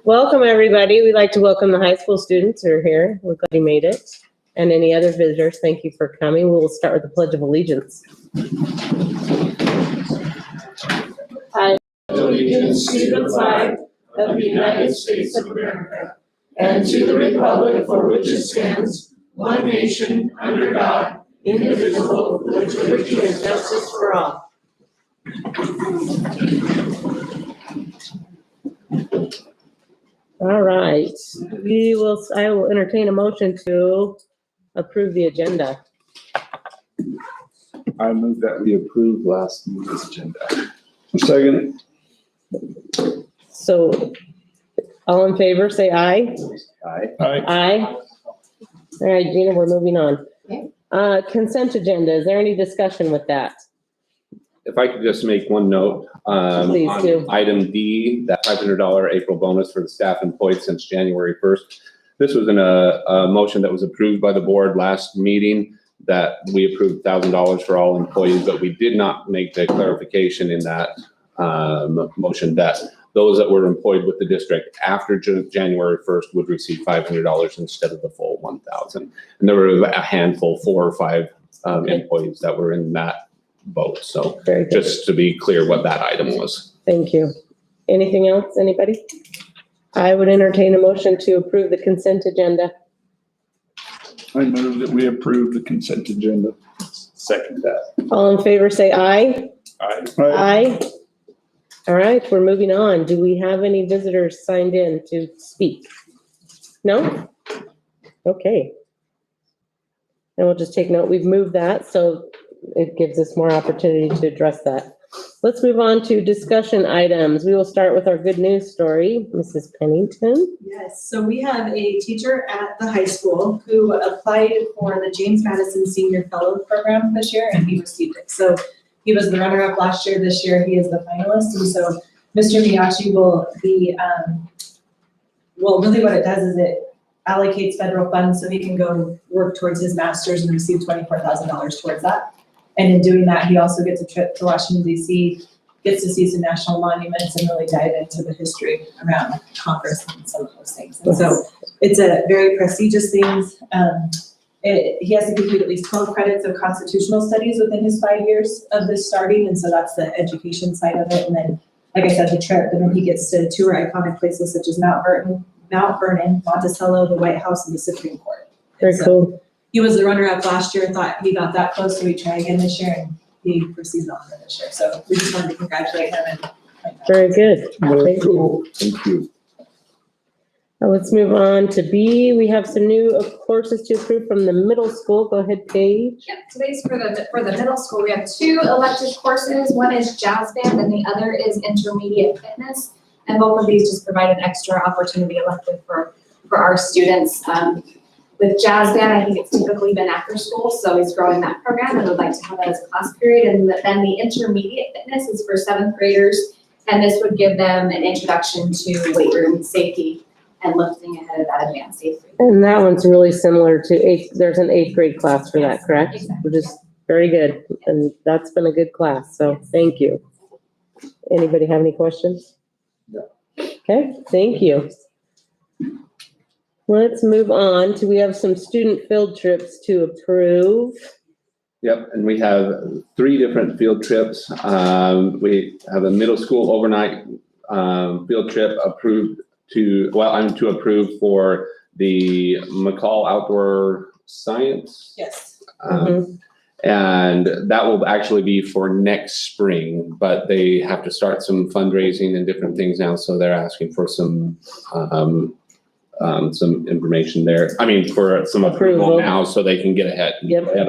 Welcome, everybody. We'd like to welcome the high school students who are here. We're glad you made it. And any other visitors, thank you for coming. We'll start with the Pledge of Allegiance. I pledge allegiance to the flag of the United States of America and to the republic for which it stands, one nation, under God, indivisible, with liberty and justice for all. All right, I will entertain a motion to approve the agenda. I move that we approve last month's agenda. Second. So, all in favor, say aye. Aye. Aye. All right, Gina, we're moving on. Okay. Consent agenda, is there any discussion with that? If I could just make one note, Please on do. item D, that $500 April bonus for the staff employed since January 1st. This was a motion that was approved by the board last meeting, that we approved $1,000 for all employees, but we did not make the clarification in that motion that those that were employed with the district after January 1st would receive $500 instead of the full $1,000. And there were a handful, 4 or 5 employees that were in that boat. So just to be clear what that item was. Thank you. Anything else, anybody? I would entertain a motion to approve the consent agenda. I move that we approve the consent agenda. Second that. All in favor, say aye. Aye. Aye. All right, we're moving on. Do we have any visitors signed in to speak? No? Okay. And we'll just take note. We've moved that, so it gives us more opportunity to address that. Let's move on to discussion items. We will start with our good news story. Mrs. Pennington. Yes, so we have a teacher at the high school who applied for the James Madison Senior Fellow Program this year, and he received it. So he was the runner-up last year. This year he is the finalist. And so Mr. Miyachi will be, well, really what it does is it allocates federal funds so he can go work towards his master's and receive $24,000 towards that. And in doing that, he also gets a trip to Washington, D.C., gets to see some national monuments and really dive into the history around Congress and some of those things. And so it's a very prestigious thing. He has to complete at least 12 credits of constitutional studies within his 5 years of this starting. And so that's the education side of it. And then, like I said, the trip, and then he gets to tour iconic places such as Mount Vernon, Monticello, the White House, and the Supreme Court. Very cool. He was the runner-up last year, thought he got that close, so we try again this year, and he proceeds on this year. So we just wanted to congratulate him. And very good. Thank you. Thank you. Now let's move on to B. We have some new courses to approve from the middle school. Go ahead, Paige. Yep, today's for the middle school. We have 2 elective courses. One is jazz band and the other is intermediate fitness. And both of these just provide an extra opportunity elective for our students. With jazz band, I think it's typically been after school, so he's growing that program and would like to have that as a class period. And then the intermediate fitness is for 7th graders, and this would give them an introduction to weight room safety and lifting ahead of that advanced 8th grade. And that one's really similar to there's an 8th grade class for that, correct? Exactly. Which is very good, and that's been a good class, so thank you. Anybody have any questions? No. Okay, thank you. Let's move on to, we have some student field trips to approve. Yep, and we have 3 different field trips. We have a middle school overnight field trip approved I'm to approve for the McCall Outdoor Science. yes. And that will actually be for next spring, but they have to start some fundraising and different things now, so they're asking for some information there. I mean, for some approval now, so they can get ahead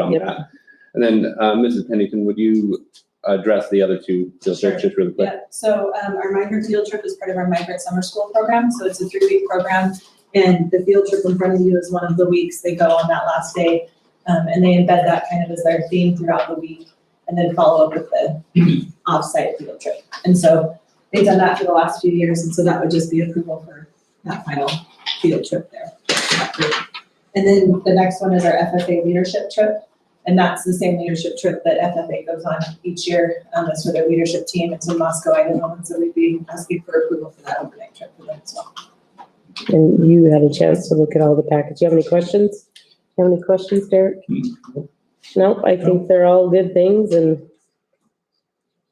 on that. And then, Mrs. Pennington, would you address the other 2 field trips just really quick? Yeah, so our migrant field trip is part of our migrant summer school program. So it's a 3-week program, and the field trip in front of you is one of the weeks. They go on that last day, and they embed that kind of as their theme throughout the week, and then follow up with the off-site field trip. And so they've done that for the last few years, and so that would just be approval for that final field trip there. And then the next one is our FFA Leadership Trip. And that's the same leadership trip that FFA goes on each year. It's for their leadership team. It's in Moscow, Idaho. And so we'd be asking for approval for that overnight trip for them as well. And you had a chance to look at all the packets. You have any questions? You have any questions, Derek? Nope, I think they're all good things and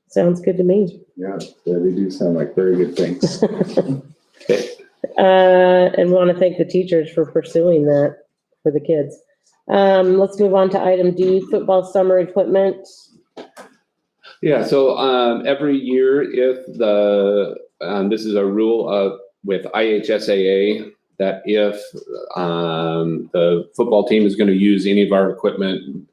sounds good to me. Yeah, they do sound like very good things. Okay. And want to thank the teachers for pursuing that for the kids. Let's move on to item D, football summer equipment. Yeah, so every year if this is a rule with IHSAA, that if the football team is going to use any of our equipment,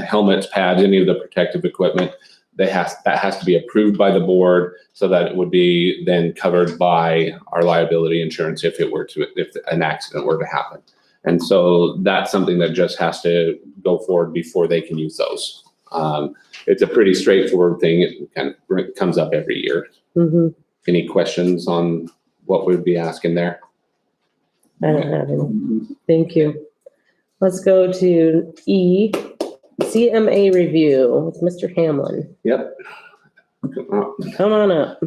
helmets, pads, any of the protective equipment, that has to be approved by the board so that it would be then covered by our liability insurance if an accident were to happen. And so that's something that just has to go forward before they can use those. It's a pretty straightforward thing. It kind of comes up every year. Mm-hmm. Any questions on what we'd be asking there? I don't have any. Thank you. Let's go to E, CMA review with Mr. Hamlin. Yep. Come on up.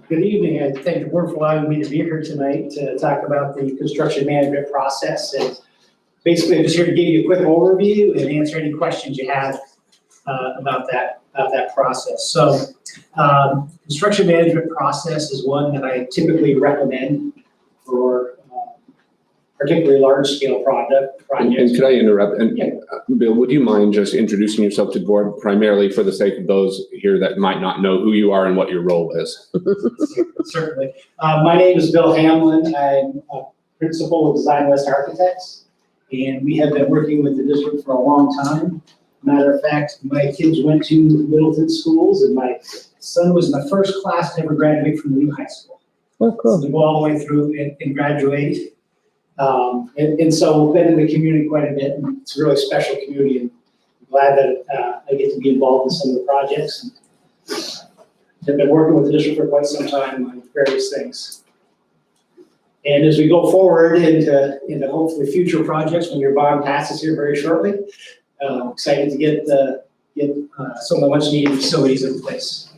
Good evening. I thank the board for allowing me to be here tonight to talk about the construction management process. And basically, I'm just here to give you a quick overview and answer any questions you have about that process. So, construction management process is one that I typically recommend for particularly large-scale projects. And could I interrupt? And Yeah. Bill, would you mind just introducing yourself to the board primarily for the sake of those here that might not know who you are and what your role is? Certainly. My name is Bill Hamlin. I'm a principal with Design West Architects, and we have been working with the district for a long time. Matter of fact, my kids went to Middleton schools, and my son was in the first class to ever graduate from the new high school. Oh, So cool. to go all the way through and graduate. And so we've been in the community quite a bit, and it's a really special community, and I'm glad that I get to be involved in some of the projects. I've been working with the district for quite some time on various things. And as we go forward into hopefully future projects, when your bond passes here very shortly, excited to get some of the much needed facilities in place.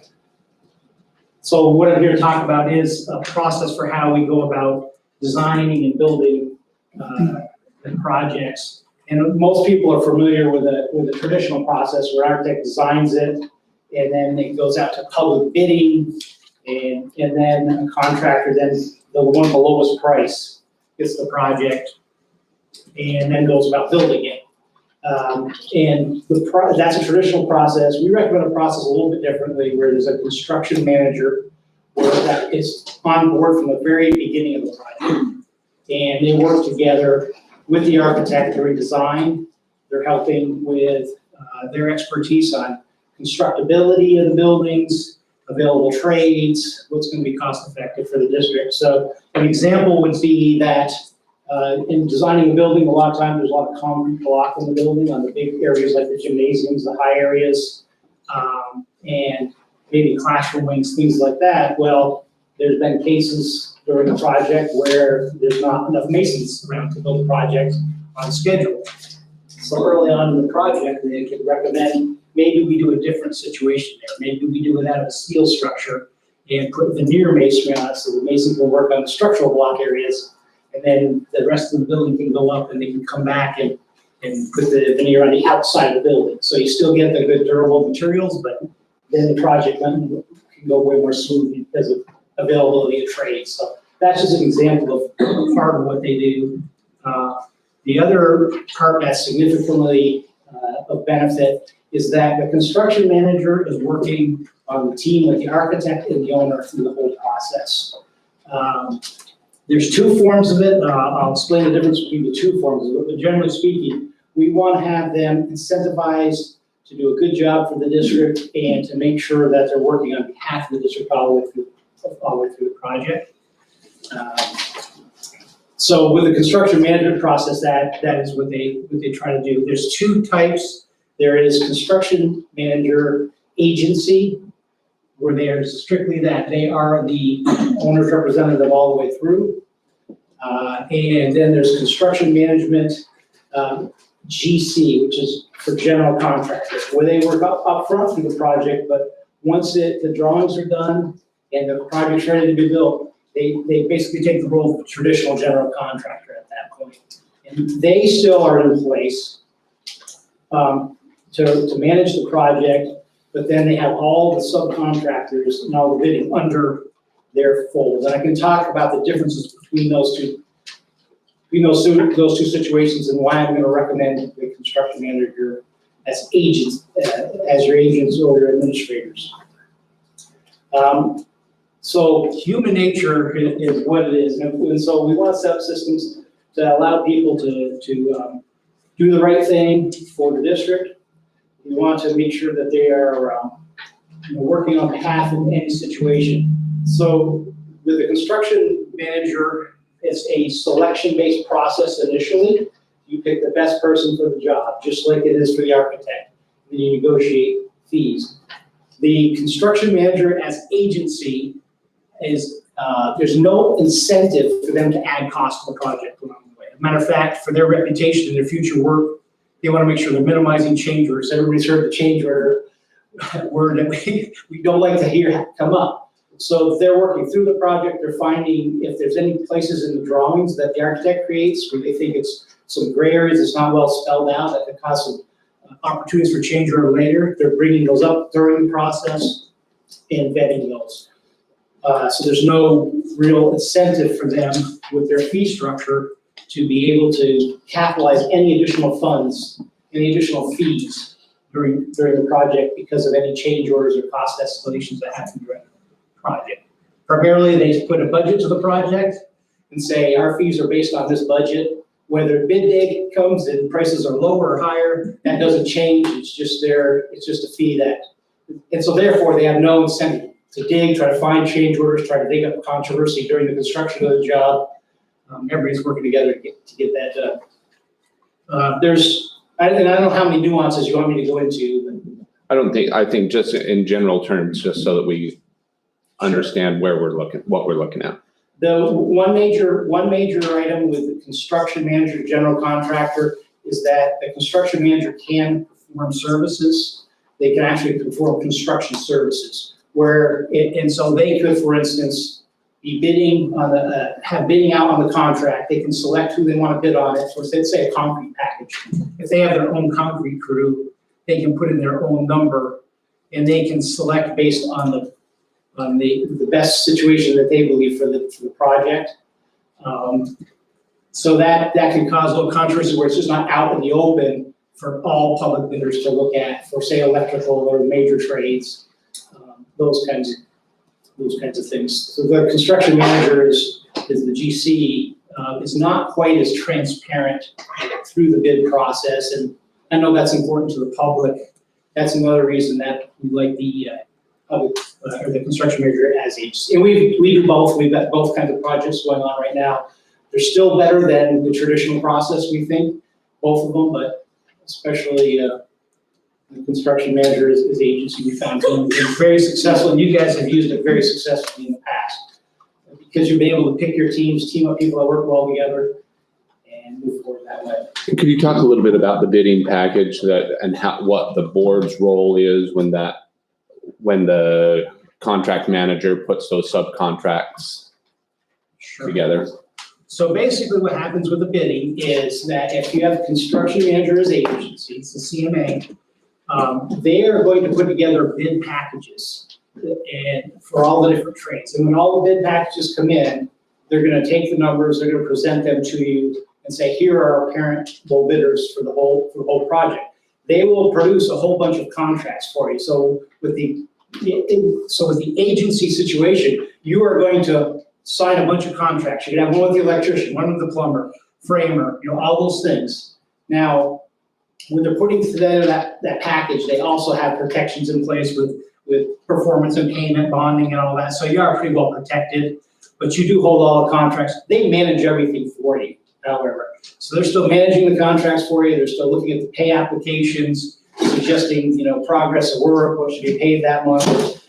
So what I'm here to talk about is a process for how we go about designing and building the projects. And most people are familiar with the traditional process where architect designs it, and then it goes out to public bidding, and then a contractor, then the one with the lowest price gets the project, and then goes about building it. And that's a traditional process. We recommend a process a little bit differently, where there's a construction manager that is on board from the very beginning of the project. And they work together with the architect during design. They're helping with their expertise on constructability of the buildings, available trades, what's going to be cost effective for the district. So an example would be that in designing a building, a lot of times there's a lot of concrete block in the building on the big areas like the gymnasiums, the high areas, and maybe classroom wings, things like that. Well, there's been cases during the project where there's not enough masons around to build the project on schedule. So early on in the project, they could recommend maybe we do a different situation there. Maybe we do it out of a steel structure and put veneer masonry on it so the masons can work on the structural block areas, and then the rest of the building can go up and they can come back and put the veneer on the outside of the building. So you still get the good durable materials, but then the project can go way more smoothly because of availability of trades. So that's just an example of part of what they do. The other part that's significantly of benefit is that the construction manager is working on the team with the architect and the owner through the whole process. There's two forms of it. I'll explain the difference between the two forms of it, but generally speaking, we want to have them incentivized to do a good job for the district and to make sure that they're working on behalf of the district all the way through the project. So with the construction management process, that is what they try to do. There's two types. There is construction manager agency, where there's strictly that they are the owner's representative all the way through. And then there's construction management GC, which is for general contractors, where they work up front through the project, but once the drawings are done and the project's ready to be built, they basically take the role of a traditional general contractor at that point. And they still are in place to manage the project, but then they have all the subcontractors and all the bidding under their fold. And I can talk about the differences between those two situations and why I'm going to recommend the construction manager as agents, as your agents or your administrators. So human nature is what it is. And so we want to set up systems to allow people to do the right thing for the district. We want to make sure that they are working on behalf of any situation. So with the construction manager, it's a selection-based process initially. You pick the best person for the job, just like it is for the architect. Then you negotiate fees. The construction manager as agency is, there's no incentive for them to add cost to the project along the way. As a matter of fact, for their reputation and their future work, they want to make sure they're minimizing change orders. Everybody's heard the change order word that we don't like to hear come up. So if they're working through the project, they're finding if there's any places in the drawings that the architect creates where they think it's some gray areas, it's not well spelled out, that could cause some opportunities for change order later. They're bringing those up during the process and vetting those. So there's no real incentive for them with their fee structure to be able to capitalize any additional funds, any additional fees during the project because of any change orders or cost escalations that happen during the project. Primarily, they put a budget to the project and say, our fees are based on this budget. Whether bid day comes and prices are lower or higher, that doesn't change. It's just a fee that, and so therefore they have no incentive to dig, try to find change orders, try to dig up controversy during the construction of the job. Everybody's working together to get that done. I don't know how many nuances you want me to go into. I think just in general terms, just so that we understand what we're looking at. The one major item with the construction manager, general contractor, is that the construction manager can perform services. They can actually perform construction services. And so they could, for instance, be bidding on have bidding out on the contract. They can select who they want to bid on it. So let's say a concrete package. If they have their own concrete crew, they can put in their own number, and they can select based on the best situation that they believe for the project. So that can cause a little controversy where it's just not out in the open for all public bidders to look at for, say, electrical or major trades, those kinds of things. So the construction manager is the GC, is not quite as transparent through the bid process, and I know that's important to the public. That's another reason that we like the public or the construction manager as agency. And we do both. We've got both kinds of projects going on right now. They're still better than the traditional process, we think, both of them, but especially the construction manager is agency. We found to be very successful, and you guys have used it very successfully in the past because you've been able to pick your teams, team up people that work well together, and move forward that way. Could you talk a little bit about the bidding package and what the board's role is when the contract manager puts those subcontracts together? So basically what happens with the bidding is that if you have a construction manager as agency, it's the CMA, they are going to put together bid packages and for all the different trades. And when all the bid packages come in, they're going to take the numbers, they're going to present them to you and say, here are our parent bidders for the whole project. They will produce a whole bunch of contracts for you. So with the agency situation, you are going to sign a bunch of contracts. You can have one with the electrician, one with the plumber, framer, all those things. Now, when they're putting together that package, they also have protections in place with performance and payment, bonding and all that. So you are pretty well protected, but you do hold all the contracts. They manage everything for you, however. So they're still managing the contracts for you. They're still looking at the pay applications, suggesting, progress of work, what should be paid that month.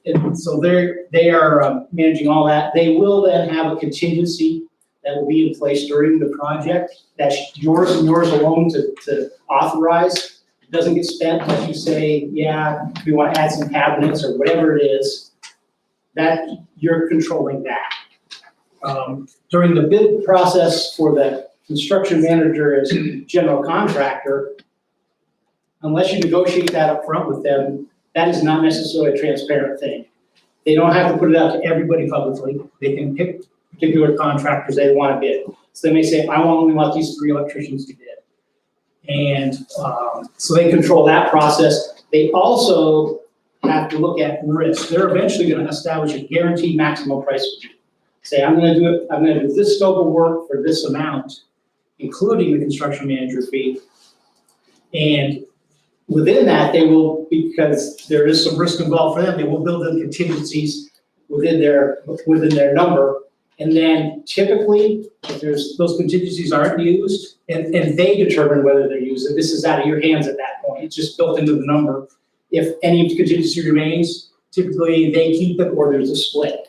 And so they are managing all that. They will then have a contingency that will be in place during the project. That's yours and yours alone to authorize. It doesn't get spent unless you say, yeah, we want to add some cabinets or whatever it is, that you're controlling that. During the bid process for the construction manager as general contractor, unless you negotiate that up front with them, that is not necessarily a transparent thing. They don't have to put it out to everybody publicly. They can pick particular contractors they want to bid. So they may say, I only want these 3 electricians to bid. And so they control that process. They also have to look at risk. They're eventually going to establish a guaranteed maximum price with you. Say, I'm going to do this scope of work for this amount, including the construction manager fee. And within that, they will, because there is some risk involved for them, they will build in contingencies within their number. And then typically, if those contingencies aren't used, and they determine whether they're used, and this is out of your hands at that point, it's just built into the number. If any contingency remains, typically they keep it or there's a split.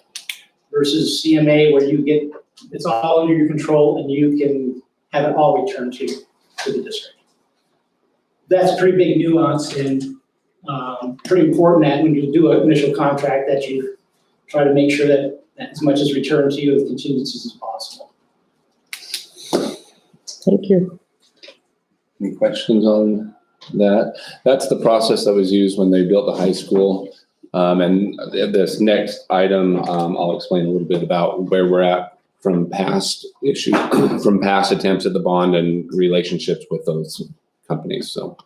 Versus CMA where you get, it's all under your control and you can have it all returned to the district. That's a pretty big nuance and pretty important that when you do an initial contract that you try to make sure that as much is returned to you with contingencies as possible. Thank you. Any questions on that? That's the process that was used when they built the high school. And this next item, I'll explain a little bit about where we're at from past issues, from past attempts at the bond and relationships with those companies. So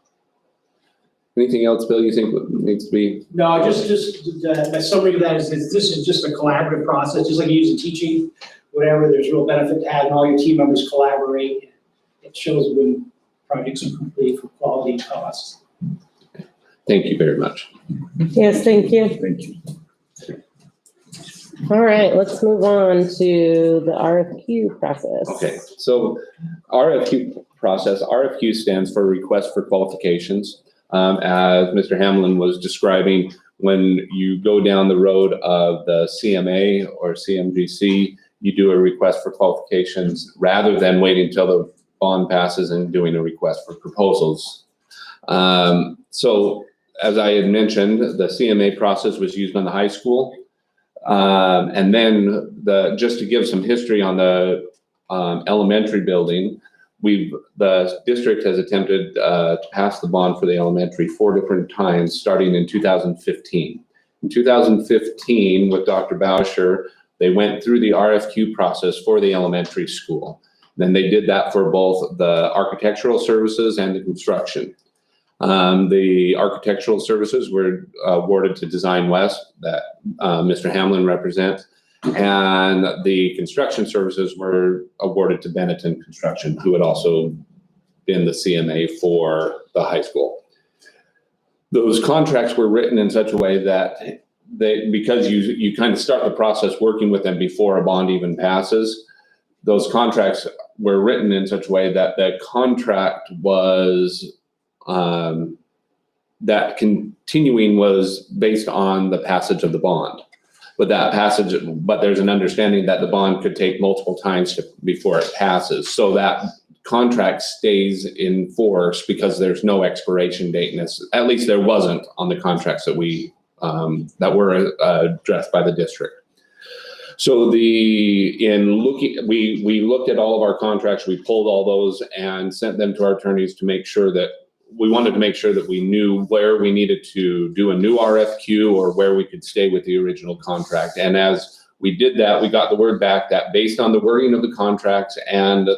anything else, Bill, you think needs to be? No, just my summary of that is this is just a collaborative process, just like you use in teaching, whatever, there's real benefit to having all your team members collaborate. It shows when projects are complete for quality and cost. Thank you very much. Yes, thank you. Thank you. All right, let's move on to the RFQ process. Okay, so RFQ process, RFQ stands for Request for Qualifications. As Mr. Hamlin was describing, when you go down the road of the CMA or CMGC, you do a request for qualifications rather than waiting until the bond passes and doing a request for proposals. So as I had mentioned, the CMA process was used on the high school. And then just to give some history on the elementary building, the district has attempted to pass the bond for the elementary 4 different times, starting in 2015. In 2015, with Dr. Bauscher, they went through the RFQ process for the elementary school. Then they did that for both the architectural services and the construction. The architectural services were awarded to Design West that Mr. Hamlin represents, and the construction services were awarded to Benetton Construction, who had also been the CMA for the high school. Those contracts were written in such a way that because you kind of start the process working with them before a bond even passes, those contracts were written in such a way that the contract was that continuing was based on the passage of the bond. But there's an understanding that the bond could take multiple times before it passes. So that contract stays in force because there's no expiration date. And at least there wasn't on the contracts that we that were addressed by the district. So we looked at all of our contracts, we pulled all those and sent them to our attorneys to make sure that we wanted to make sure that we knew where we needed to do a new RFQ or where we could stay with the original contract. And as we did that, we got the word back that based on the wording of the contracts and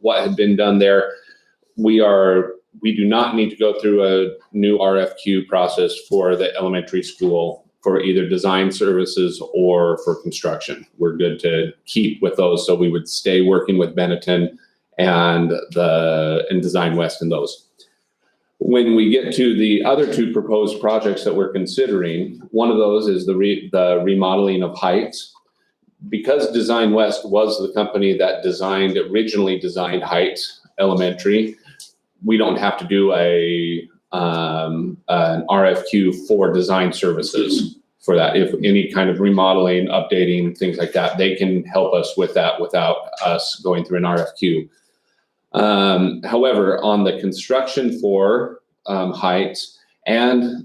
what had been done there, we do not need to go through a new RFQ process for the elementary school for either design services or for construction. We're good to keep with those. So we would stay working with Benetton and Design West and those. When we get to the other 2 proposed projects that we're considering, one of those is the remodeling of Heights. Because Design West was the company that originally designed Heights Elementary, we don't have to do an RFQ for design services. for that. If any kind of remodeling, updating, things like that, they can help us with that without us going through an RFQ. However, on the construction for Heights and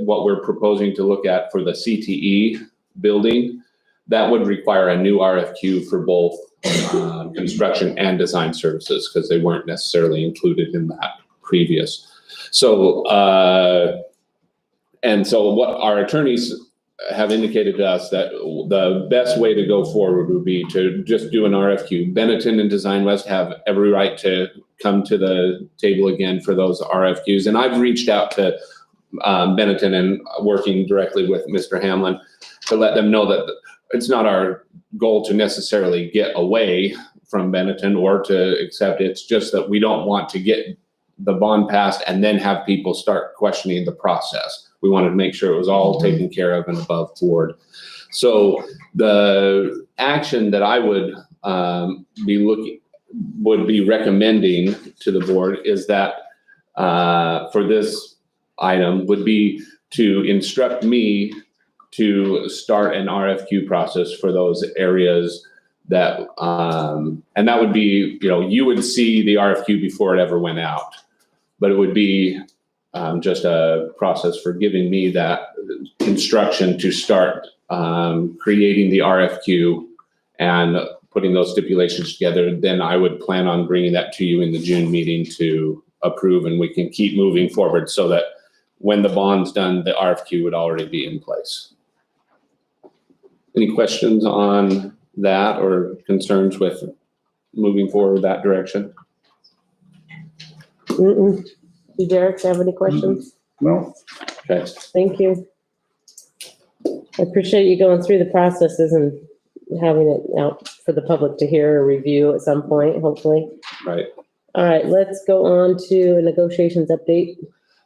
what we're proposing to look at for the CTE building, that would require a new RFQ for both construction and design services, because they weren't necessarily included in that previous. So, and so what our attorneys have indicated to us that the best way to go forward would be to just do an RFQ. Benetton and Design West have every right to come to the table again for those RFQs. And I've reached out to Benetton and working directly with Mr. Hamlin to let them know that it's not our goal to necessarily get away from Benetton or to accept it. It's just that we don't want to get the bond passed and then have people start questioning the process. We wanted to make sure it was all taken care of and above board. So the action that I would be recommending to the board is that for this item would be to instruct me to start an RFQ process for those areas that, and that would be, you would see the RFQ before it ever went out, but it would be just a process for giving me that instruction to start creating the RFQ and putting those stipulations together. Then I would plan on bringing that to you in the June meeting to approve, and we can keep moving forward so that when the bond's done, the RFQ would already be in place. Any questions on that or concerns with moving forward that direction? Do Derek have any questions? No. Okay. Thank you. I appreciate you going through the processes and having it out for the public to hear or review at some point, hopefully. Right. All right, let's go on to a negotiations update.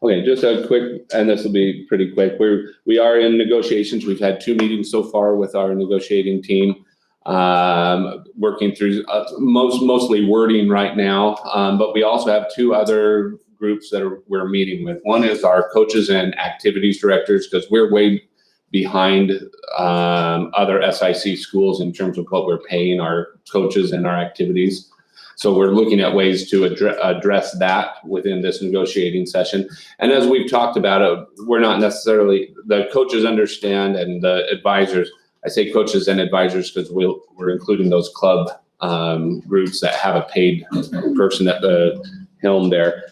Okay, just a quick, and this will be pretty quick. We are in negotiations. We've had 2 meetings so far with our negotiating team, working through mostly wording right now. But we also have 2 other groups that we're meeting with. One is our coaches and activities directors, because we're way behind other SIC schools in terms of what we're paying our coaches and our activities. So we're looking at ways to address that within this negotiating session. And as we've talked about it, we're not necessarily, the coaches understand and the advisors, I say coaches and advisors because we're including those club groups that have a paid person at the helm there.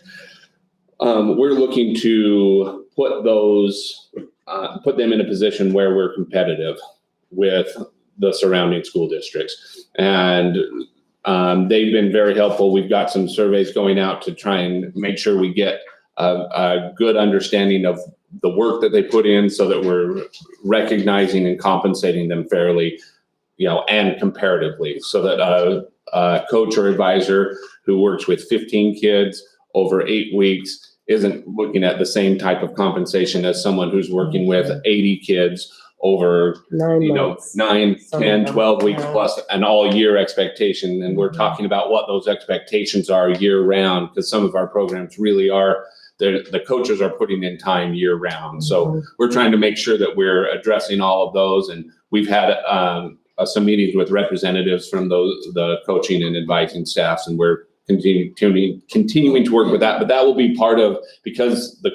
We're looking to put them in a position where we're competitive with the surrounding school districts. And they've been very helpful. We've got some surveys going out to try and make sure we get a good understanding of the work that they put in so that we're recognizing and compensating them fairly, and comparatively, so that a coach or advisor who works with 15 kids over 8 weeks isn't looking at the same type of compensation as someone who's working with 80 kids over 9 months. 9, 10, 12 weeks Yeah. plus an all year expectation. And we're talking about what those expectations are year round, because some of our programs really are, the coaches are putting in time year round. So we're trying to make sure that we're addressing all of those. And we've had some meetings with representatives from the coaching and advising staffs, and we're continuing to work with that. But that will be part of, because the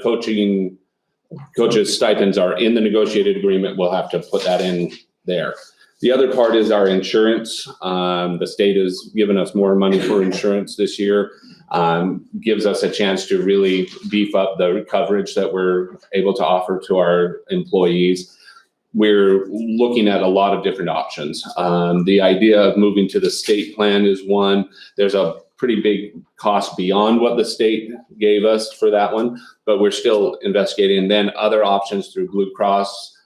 coaches' stipends are in the negotiated agreement, we'll have to put that in there. The other part is our insurance. The state has given us more money for insurance this year, gives us a chance to really beef up the coverage that we're able to offer to our employees. We're looking at a lot of different options. The idea of moving to the state plan is one. There's a pretty big cost beyond what the state gave us for that one, but we're still investigating. And then other options through Blue Cross.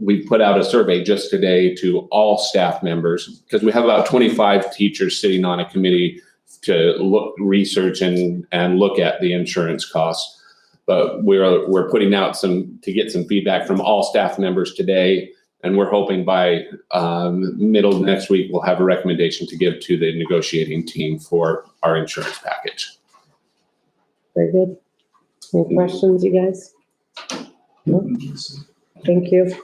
We put out a survey just today to all staff members, because we have about 25 teachers sitting on a committee to research and look at the insurance costs. But we're putting out to get some feedback from all staff members today. And we're hoping by middle of next week, we'll have a recommendation to give to the negotiating team for our insurance package. Very good. Any questions, you guys? Thank you.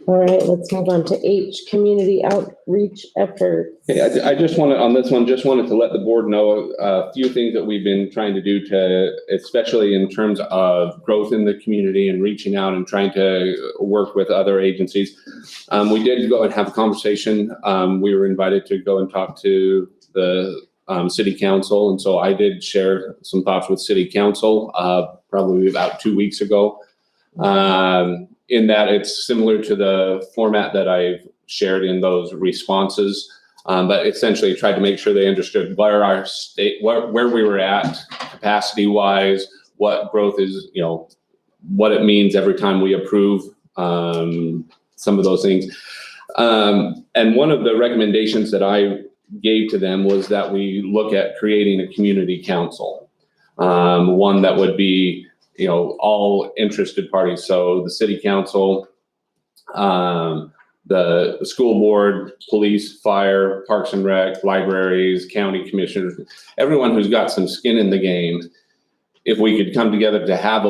All right, let's move on to H, community outreach efforts. Okay, I just wanted, on this one, just wanted to let the board know a few things that we've been trying to do to, especially in terms of growth in the community and reaching out and trying to work with other agencies. We did go and have a conversation. We were invited to go and talk to the city council. And so I did share some thoughts with city council probably about 2 weeks ago. In that it's similar to the format that I've shared in those responses, but essentially tried to make sure they understood where our state, where we were at capacity wise, what growth is, you know, what it means every time we approve some of those things. And one of the recommendations that I gave to them was that we look at creating a community council, one that would be, you know, all interested parties. So the city council, the school board, police, fire, parks and rec, libraries, county commissioners, everyone who's got some skin in the game. If we could come together to have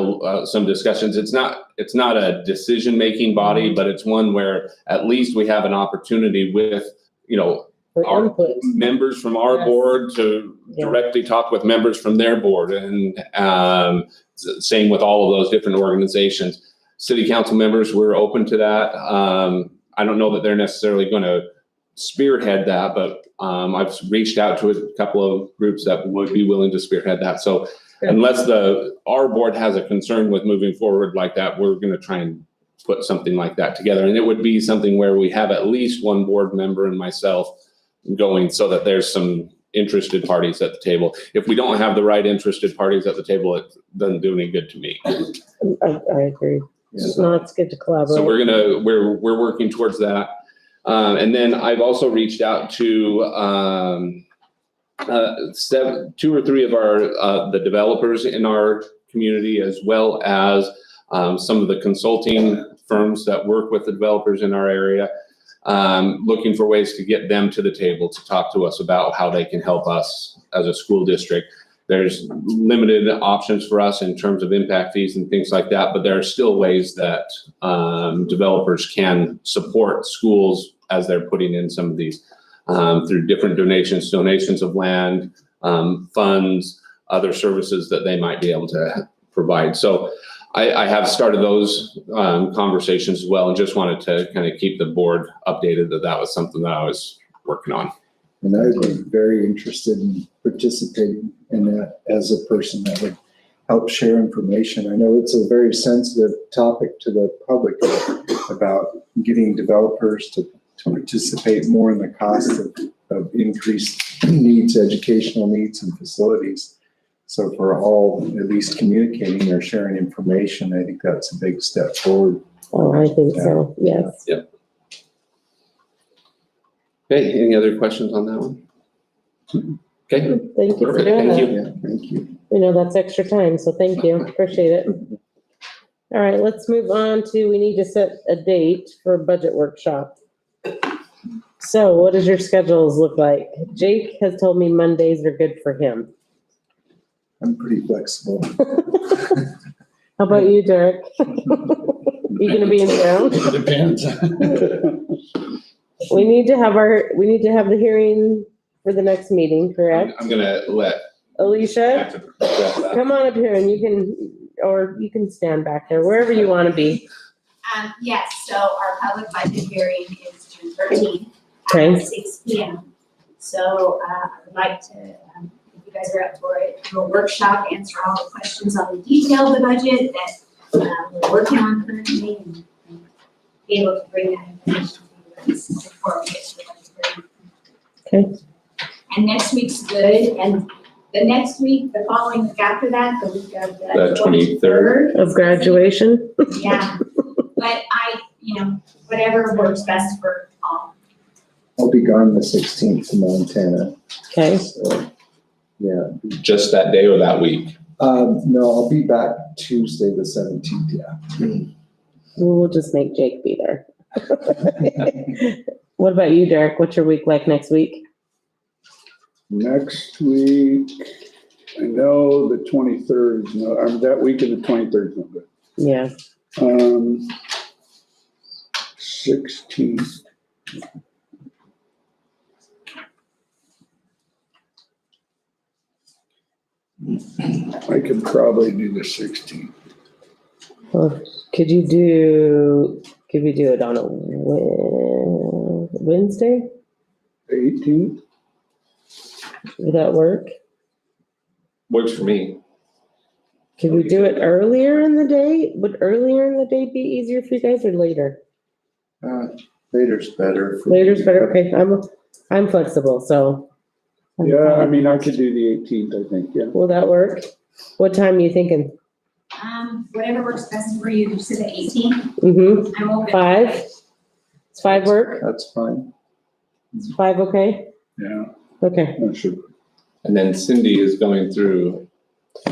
some discussions, it's not a decision-making body, but it's one where at least we have an opportunity with, you know, our Input. members from our Yes. board to directly talk with members from their board, and same with all of those different organizations. City council members, we're open to that. I don't know that they're necessarily going to spearhead that, but I've reached out to a couple of groups that would be willing to spearhead that. So unless our board has a concern with moving forward like that, we're going to try and put something like that together. And it would be something where we have at least one board member and myself going, so that there's some interested parties at the table. If we don't have the right interested parties at the table, it doesn't do any good to me. I agree. Yeah. No, it's good to collaborate. So we're working towards that. And then I've also reached out to 2 or 3 of our the developers in our community, as well as some of the consulting firms that work with the developers in our area, looking for ways to get them to the table to talk to us about how they can help us as a school district. There's limited options for us in terms of impact fees and things like that, but there are still ways that developers can support schools as they're putting in some of these through different donations of land, funds, other services that they might be able to provide. So I have started those conversations as well, and just wanted to kind of keep the board updated that was something that I was working on. And I would be very interested in participating in that as a person that would help share information. I know it's a very sensitive topic to the public about getting developers to participate more in the cost of increased needs, educational needs and facilities. So for all at least communicating or sharing information, I think that's a big step forward. Oh, I think so, yes. Yep. Okay, any other questions on that one? Okay. Thank you for Perfect, doing thank that. you. Yeah, thank you. We know that's extra time, so thank you, appreciate it. All right, let's move on to, we need to set a date for budget workshop. So what does your schedules look like? Jake has told me Mondays are good for him. I'm pretty flexible. How about you, Derek? You gonna be in town? Depends. We need to have the hearing for the next meeting, correct? I'm gonna let. Alicia, come on up here and you can stand back there, wherever you want to be. Yes, so our public budget hearing is June 13th Okay. at 6 p.m. So I would like to, if you guys are up for it, do a workshop, answer all the questions on the detail of the budget that we're working on currently, and be able to bring that information to you guys before we get to the budget hearing. Okay. And next week's good, and the next week, the following week after that, the week of The the 23rd. 23rd. Of graduation? Yeah, but whatever works best for all. I'll be gone the 16th to Montana. Okay, So, yeah. Just that day or that week? No, I'll be back Tuesday, the 17th, yeah. we'll just make Jake be there. What about you, Derek? What's your week like next week? Next week, I know the 23rd, that week of the 23rd is no good. Yeah, 16th. I could probably do the 16th. well, could we do it on a Wednesday? 18th? Would that work? Works for me. Could we do it earlier in the day? Would earlier in the day be easier for you guys or later? Later's better. for Later's me. better, okay, I'm flexible, so. I'm Yeah, I fine. mean, I could do the 18th, I think, yeah. Will that work? What time are you thinking? Whatever works best for you, just the 18th. Mm-hmm, I'm open. 5? Does 5 work? That's fine. Is 5 okay? Yeah, Okay. that should. And then Cindy is going through,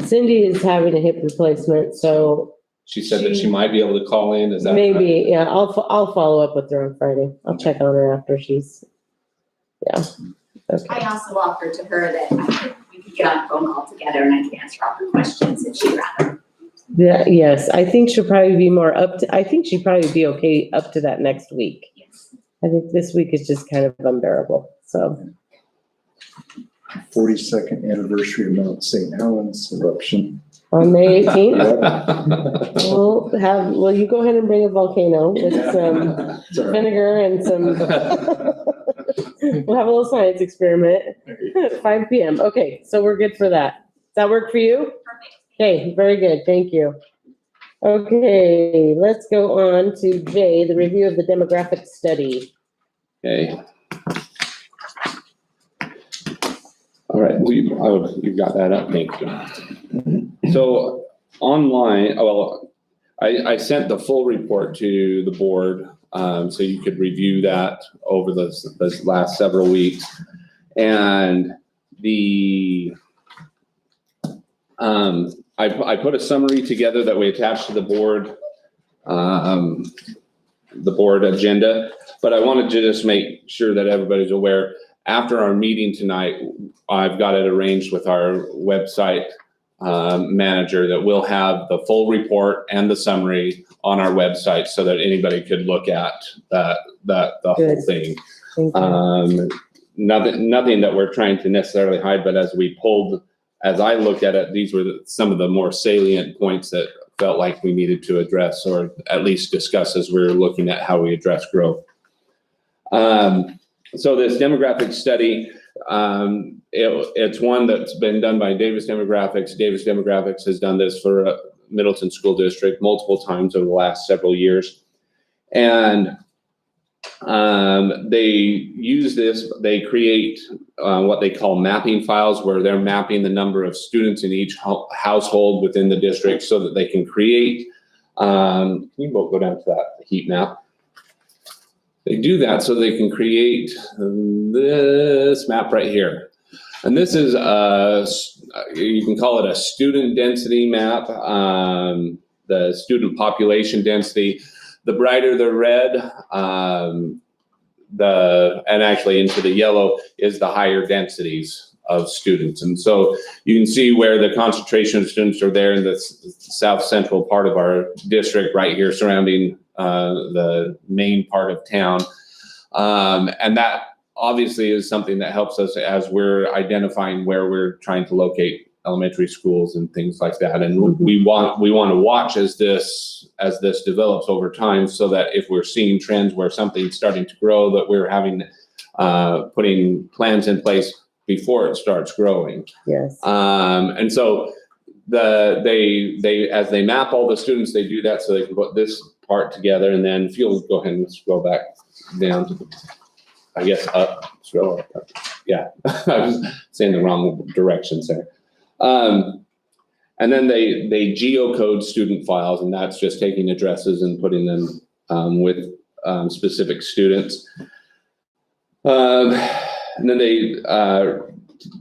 Cindy is having a hip replacement, so she said that she might be able to call in, is that? maybe, yeah, I'll follow up with her on Friday. I'll check on her after she's, yeah. Okay, I also offered to her that we could get on a phone call together and I could answer all her questions if she'd rather. yeah, yes, I think she'll probably be more I think she'd probably be okay up to that next week. Yes. I think this week is just kind of unbearable, so. 42nd anniversary of Mount St. Helens eruption. On May 18th, will you go ahead and bring a volcano with some It's all right. vinegar and some, we'll have a little science experiment at 5 PM. Okay, so we're good for that. Does that work for you? Perfect. Okay, very good, thank you. Okay, let's go on to J, the review of the demographic study. Okay. All right, you've got that up, thank you. So online, well, I sent the full report to the board, so you could review that over the last several weeks. And I put a summary together that we attached to the board agenda, but I wanted to just make sure that everybody's aware. After our meeting tonight, I've got it arranged with our website manager that we'll have the full report and the summary on our website so that anybody could look at the whole Good. thing. Thank you. Nothing that we're trying to necessarily hide, but as I looked at it, these were some of the more salient points that felt like we needed to address or at least discuss as we were looking at how we address growth. So this demographic study, it's one that's been done by Davis Demographics. Davis Demographics has done this for Middleton School District multiple times over the last several years. And they use this, they create what they call mapping files where they're mapping the number of students in each household within the district so that they can create, can you both go down to that heat map? They do that so they can create this map right here. And this is, you can call it a student density map, the student population density. The brighter the red, and actually into the yellow is the higher densities of students. And so you can see where the concentration of students are there in the south central part of our district right here surrounding the main part of town. And that obviously is something that helps us as we're identifying where we're trying to locate elementary schools and things like that. And we want to watch as this develops over time so that if we're seeing trends where something's starting to grow, that we're having putting plans in place before it starts growing. Yes. And so they as they map all the students, they do that so they can put this part together. And then if you'll go ahead and scroll back down to I guess up, scroll up. Yeah, I was saying the wrong directions there. And then they geocode student files, and that's just taking addresses and putting them with specific students. And then they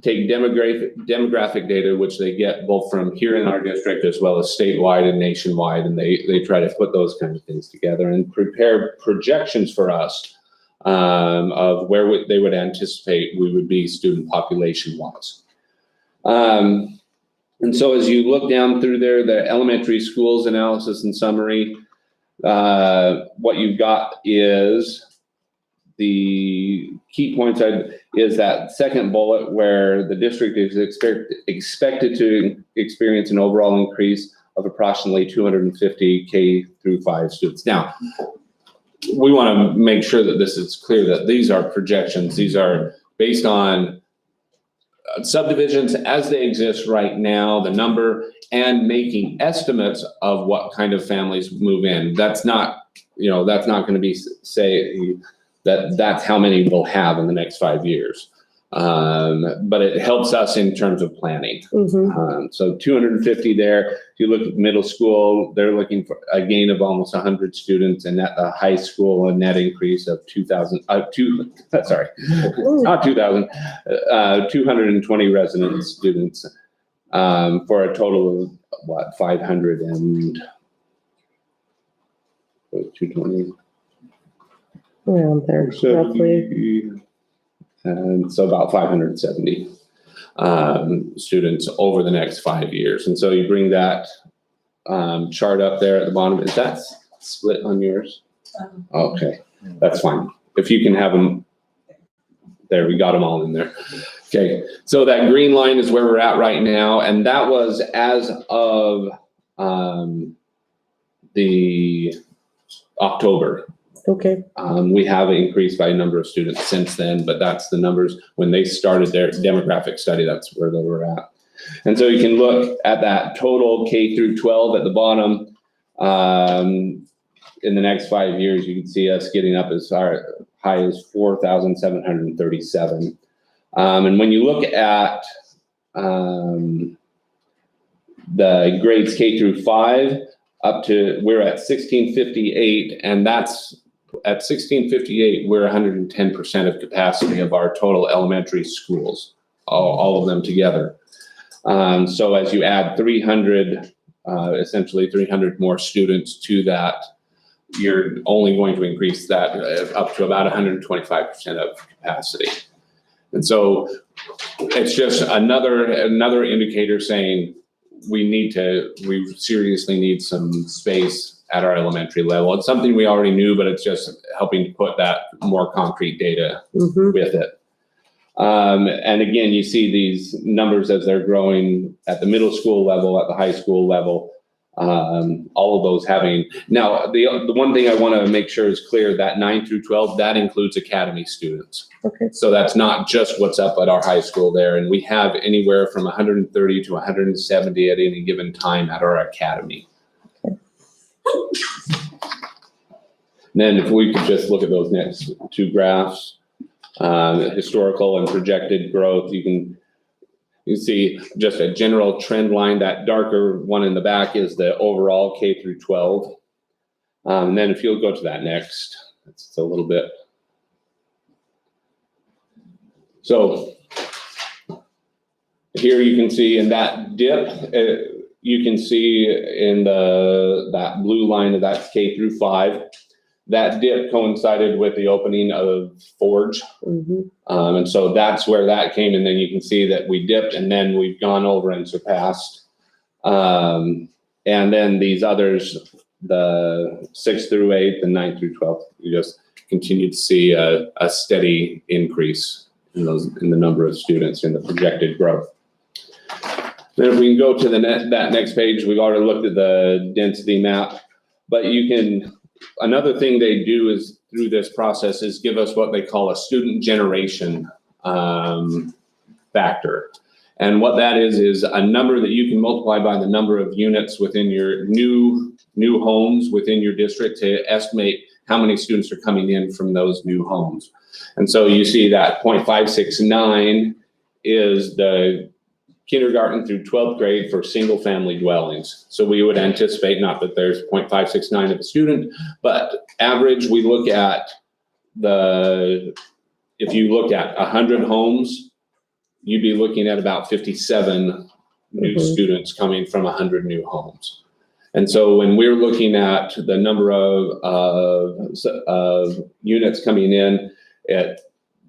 take demographic data, which they get both from here in our district as well as statewide and nationwide, and they try to put those kinds of things together and prepare projections for us of where they would anticipate we would be student population-wise. And so as you look down through there, the elementary schools analysis and summary, what you've got is the key points is that second bullet where the district is expected to experience an overall increase of approximately 250 K through 5 students. Now, we want to make sure that this is clear that these are projections. These are based on subdivisions as they exist right now, the number, and making estimates of what kind of families move in. That's not, that's not going to be say that's how many we'll have in the next 5 years. But it helps us in terms of planning. So 250 there. If you look at middle school, they're looking for a gain of almost 100 students, and at the high school, a net increase of 220 resident students, for a total of what, 500 and 220? Around there, roughly. And so about 570 students over the next 5 years. And so you bring that chart up there at the bottom. Is that split on yours? Okay, that's fine. If you can have them, there, we got them all in there. Okay, so that green line is where we're at right now. And that was as of the October. Okay. We have increased by a number of students since then, but that's the numbers when they started their demographic study, that's where they were at. And so you can look at that total K through 12 at the bottom. In the next 5 years, you can see us getting up as high as 4,737. And when you look at the grades K through 5, up to, we're at 1658, and that's at 1658, we're 110% of capacity of our total elementary schools, all of them together. So as you add 300, essentially 300 more students to that, you're only going to increase that up to about 125% of capacity. And so it's just another indicator saying we seriously need some space at our elementary level. It's something we already knew, but it's just helping to put that more concrete data with it. And again, you see these numbers as they're growing at the middle school level, at the high school level, all of those having. Now, the one thing I want to make sure is clear, that 9 through 12, that includes academy students. Okay. So that's not just what's up at our high school there. And we have anywhere from 130 to 170 at any given time at our academy. And then if we could just look at those next two graphs, historical and projected growth, you can see just a general trend line. That darker one in the back is the overall K through 12. And then if you'll go to that next, it's a little bit. So here you can see in that dip, you can see in that blue line of that's K through 5. That dip coincided with the opening of Forge. And so that's where that came. And then you can see that we dipped and then we've gone over and surpassed. And then these others, the 6 through 8, the 9 through 12, you just continue to see a steady increase in the number of students in the projected growth. Then if we can go to that next page, we've already looked at the density map, but another thing they do is through this process is give us what they call a student generation factor. And what that is a number that you can multiply by the number of units within your new homes within your district to estimate how many students are coming in from those new homes. And so you see that 0.569 is the kindergarten through 12th grade for single family dwellings. So we would anticipate, not that there's 0.569 of a student, but average, we look at if you look at 100 homes, you'd be looking at about 57 new students coming from 100 new homes. And so when we're looking at the number of units coming in,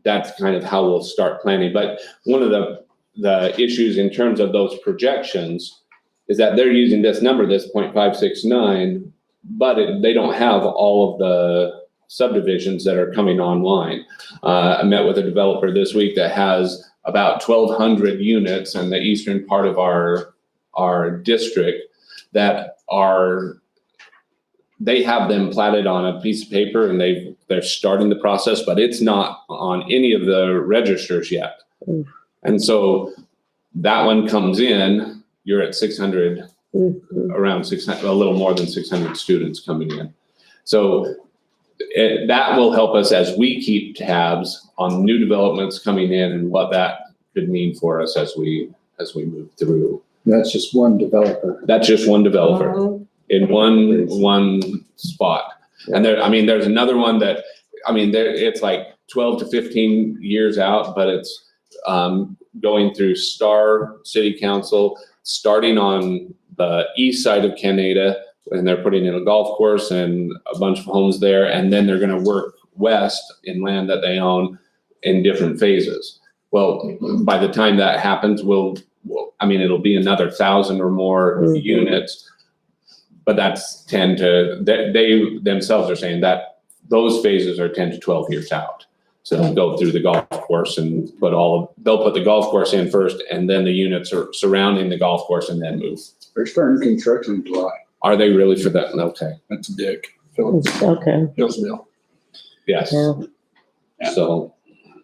that's kind of how we'll start planning. But one of the the issues in terms of those projections is that they're using this number, this 0.569, but they don't have all of the subdivisions that are coming online. I met with a developer this week that has about 1,200 units in the eastern part of our district that they have them platted on a piece of paper and they're starting the process, but it's not on any of the registers yet. Mm. And so that one comes in, you're at 600, around 600, a little more than 600 students coming in. So that will help us as we keep tabs on new developments coming in and what that could mean for us as we move through. That's just one developer. That's just one developer in one spot. And there's another one that, it's like 12 to 15 years out, but it's going through Star City Council, starting on the east side of Canada, and they're putting in a golf course and a bunch of homes there, and then they're gonna work west in land that they own in different phases. Well, by the time that happens, it'll be another 1,000 or more units, but that's they themselves are saying that those phases are 10 to 12 years out. So they'll go through the golf course and they'll put the golf course in first, and then the units are surrounding the golf course and then move. They're starting construction in July. Are they really for that? Okay. That's Dick Phillips, Okay. Hillsville. Yes. Yeah. So.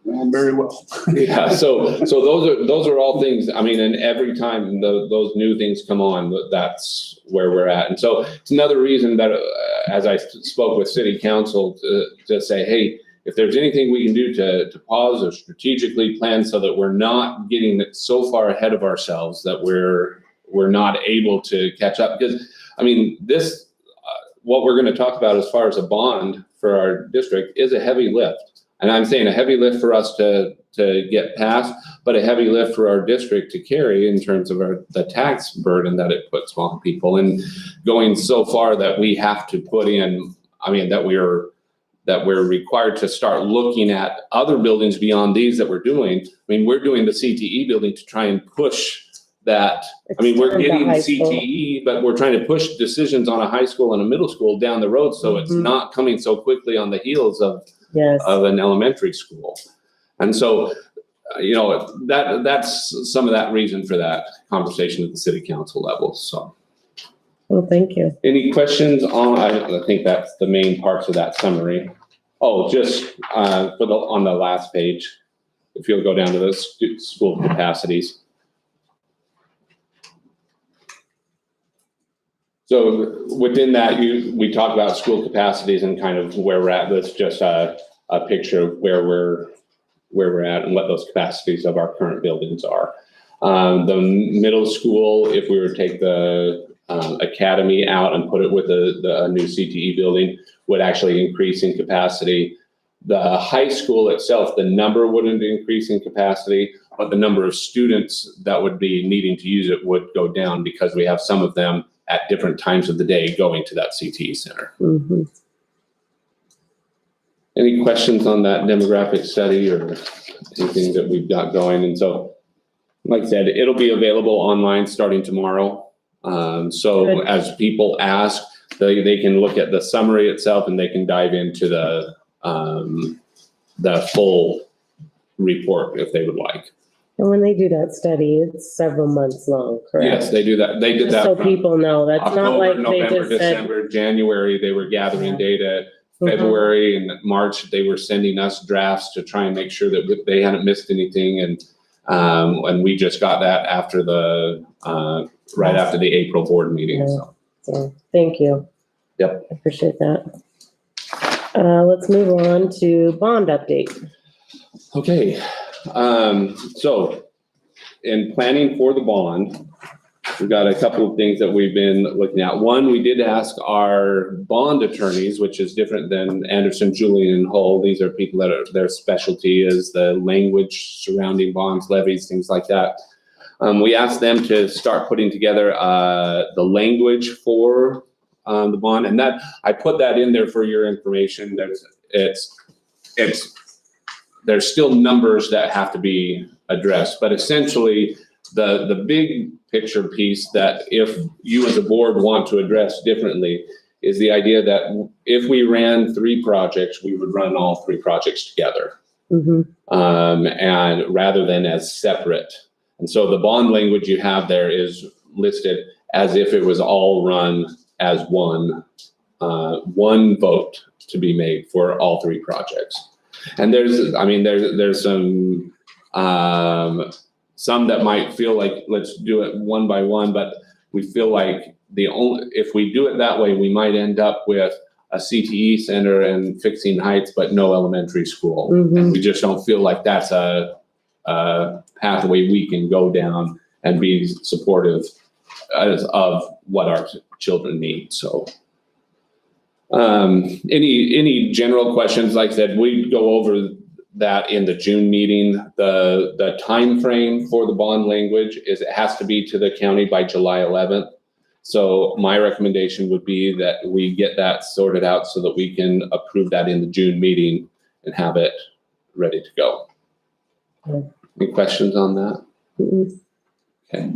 Well, very well. Yeah, so those are all things, and every time those new things come on, that's where we're at. And so it's another reason that, as I spoke with city council to say, hey, if there's anything we can do to pause or strategically plan so that we're not getting so far ahead of ourselves that we're not able to catch up. Because, this, what we're gonna talk about as far as a bond for our district is a heavy lift. And I'm saying a heavy lift for us to get past, but a heavy lift for our district to carry in terms of the tax burden that it puts on people, and going so far that we have to put in, that we're required to start looking at other buildings beyond these that we're doing. We're doing the CTE building to try and push that. We're getting CTE, but we're trying to push decisions on a high school and a middle school down the road, so it's not coming so quickly on the heels of an elementary school. And so, that's some of that reason for that conversation at the city council level, so. Well, thank you. Any questions on, I think that's the main parts of that summary. Oh, just on the last page, if you'll go down to the school capacities. So within that, we talk about school capacities and kind of where we're at. That's just a picture of where we're at and what those capacities of our current buildings are. The middle school, if we were to take the academy out and put it with the new CTE building, would actually increase in capacity. The high school itself, the number wouldn't increase in capacity, but the number of students that would be needing to use it would go down because we have some of them at different times of the day going to that CTE center. Mm-hmm. Any questions on that demographic study or anything that we've got going? And so, like I said, it'll be available online starting tomorrow. So Good. As people ask, they can look at the summary itself and they can dive into the full report if they would like. And when they do that study, it's several months long, correct? Yes, they do that. They did Just that. so from people know, that's not like October, they November, just said. December, January, they were gathering data. Mhm. February and March, they were sending us drafts to try and make sure that they hadn't missed anything. And we just got that after right after the April board meeting. Yeah. So. So, thank you. Yep. I appreciate that. Let's move on to bond update. Okay. So in planning for the bond, we've got a couple of things that we've been looking at. One, we did ask our bond attorneys, which is different than Anderson, Julian, and Hull. These are people that their specialty is the language surrounding bonds, levies, things like that. We asked them to start putting together the language for the bond, and that I put that in there for your information. There's still numbers that have to be addressed. But essentially, the big picture piece that if you as a board want to address differently is the idea that if we ran 3 projects, we would run all 3 projects together. And rather than as separate. And so the bond language you have there is listed as if it was all run as one vote to be made for all 3 projects. And there's some that might feel like let's do it one by one, but we feel like if we do it that way, we might end up with a CTE center and fixing heights, but no elementary school. And we just don't feel like that's a pathway we can go down and be supportive of what our children need. So any general questions? Like I said, we'd go over that in the June meeting. The time frame for the bond language is it has to be to the county by July 11th. So my recommendation would be that we get that sorted out so that we can approve that in the June meeting and have it ready to go. Any questions on that? Okay.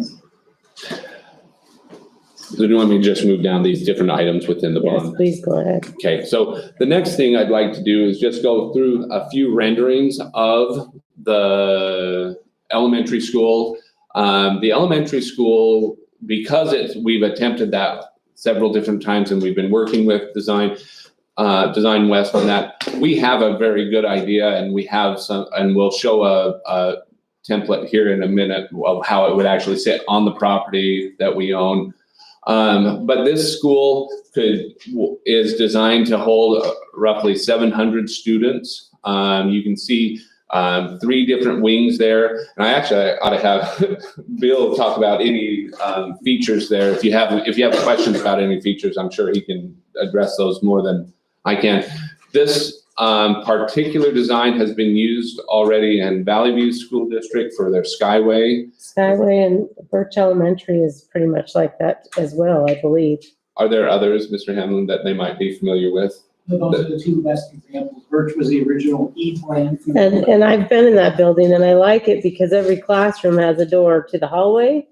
So do you want me to just move down these different items within the bond? Yes, please go ahead. Okay, so the next thing I'd like to do is just go through a few renderings of the elementary school. The elementary school, because we've attempted that several different times and we've been working with Design West on that, we have a very good idea, and we have and we'll show a template here in a minute of how it would actually sit on the property that we own. But this school is designed to hold roughly 700 students. You can see 3 different wings there. And I actually ought to have Bill talk about any features there. If you have questions about any features, I'm sure he can address those more than I can. This particular design has been used already in Valley View School District for their Skyway. Skyway and Birch Elementary is pretty much like that as well, I believe. Are there others, Mr. Hamlin, that they might be familiar with? Those are the 2 best examples. Birch was the original E-plan. And I've been in that building and I like it because every classroom has a door to the hallway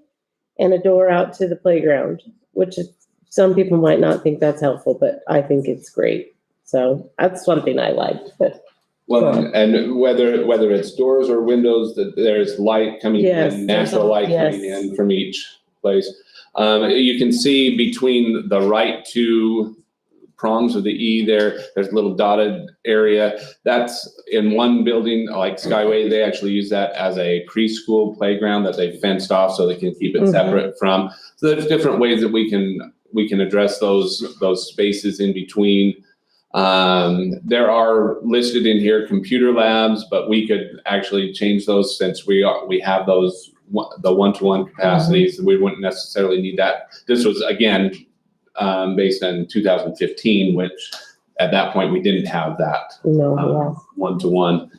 and a door out to the playground, which is, some people might not think that's helpful, but I think it's great. So that's one thing I liked, but. Well, and whether it's doors or windows, that there's light coming in, natural light coming in from each place. You can see between the right 2 prongs of the E there's a little dotted area. That's in one building, like Skyway, they actually use that as a preschool playground that they fenced off so they can keep it separate from. So there's different ways that we can address those spaces in between. There are listed in here computer labs, but we could actually change those since we have those, the one-to-one capacities. We wouldn't necessarily need that. This was, again, based on 2015, which at that point we didn't have that one-to-one.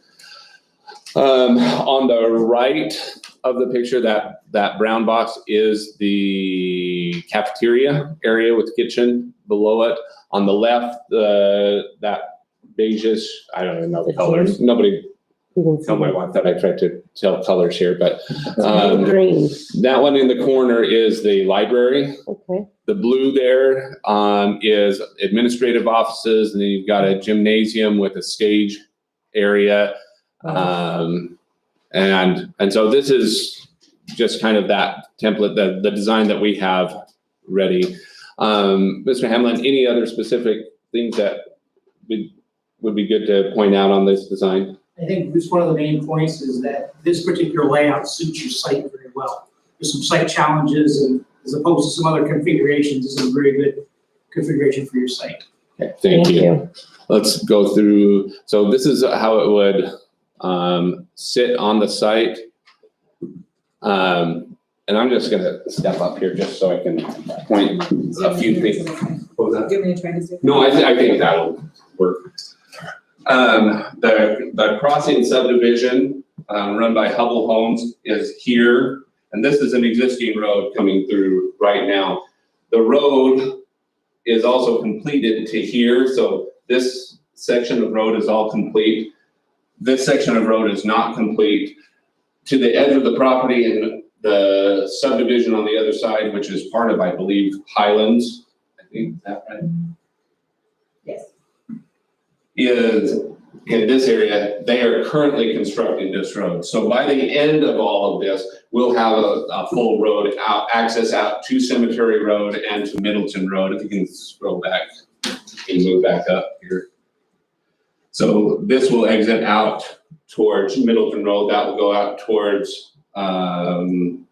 On the right of the picture, that brown box is the cafeteria area with kitchen below it. On the left, that beigeish, I don't even know the colors. Nobody tell my wife that I tried to tell colors here, but Green. that one in the corner is the library. Okay. The blue there is administrative offices, and then you've got a gymnasium with a stage area. And so this is just kind of that template, the design that we have ready. Mr. Hamlin, any other specific things that would be good to point out on this design? I think just one of the main points is that this particular layout suits your site very well. There's some site challenges, and as opposed to some other configurations, this is a very good configuration for your site. Okay, thank you. Let's go through. So this is how it would sit on the site. And I'm just gonna step up here just so I can point a few things. What was that? Do you want me to try to zoom? No, I think that'll work. The crossing subdivision run by Hubble Homes is here, and this is an existing road coming through right now. The road is also completed to here, so this section of road is all complete. This section of road is not complete. to the edge of the property and the subdivision on the other side, which is part of, I believe, Highlands, I think, is that right? Yes. Is in this area, they are currently constructing this road. So by the end of all of this, we'll have a full road out, access out to Cemetery Road and to Middleton Road. If you can scroll back, you can move back up here. So this will exit out towards Middleton Road. That will go out towards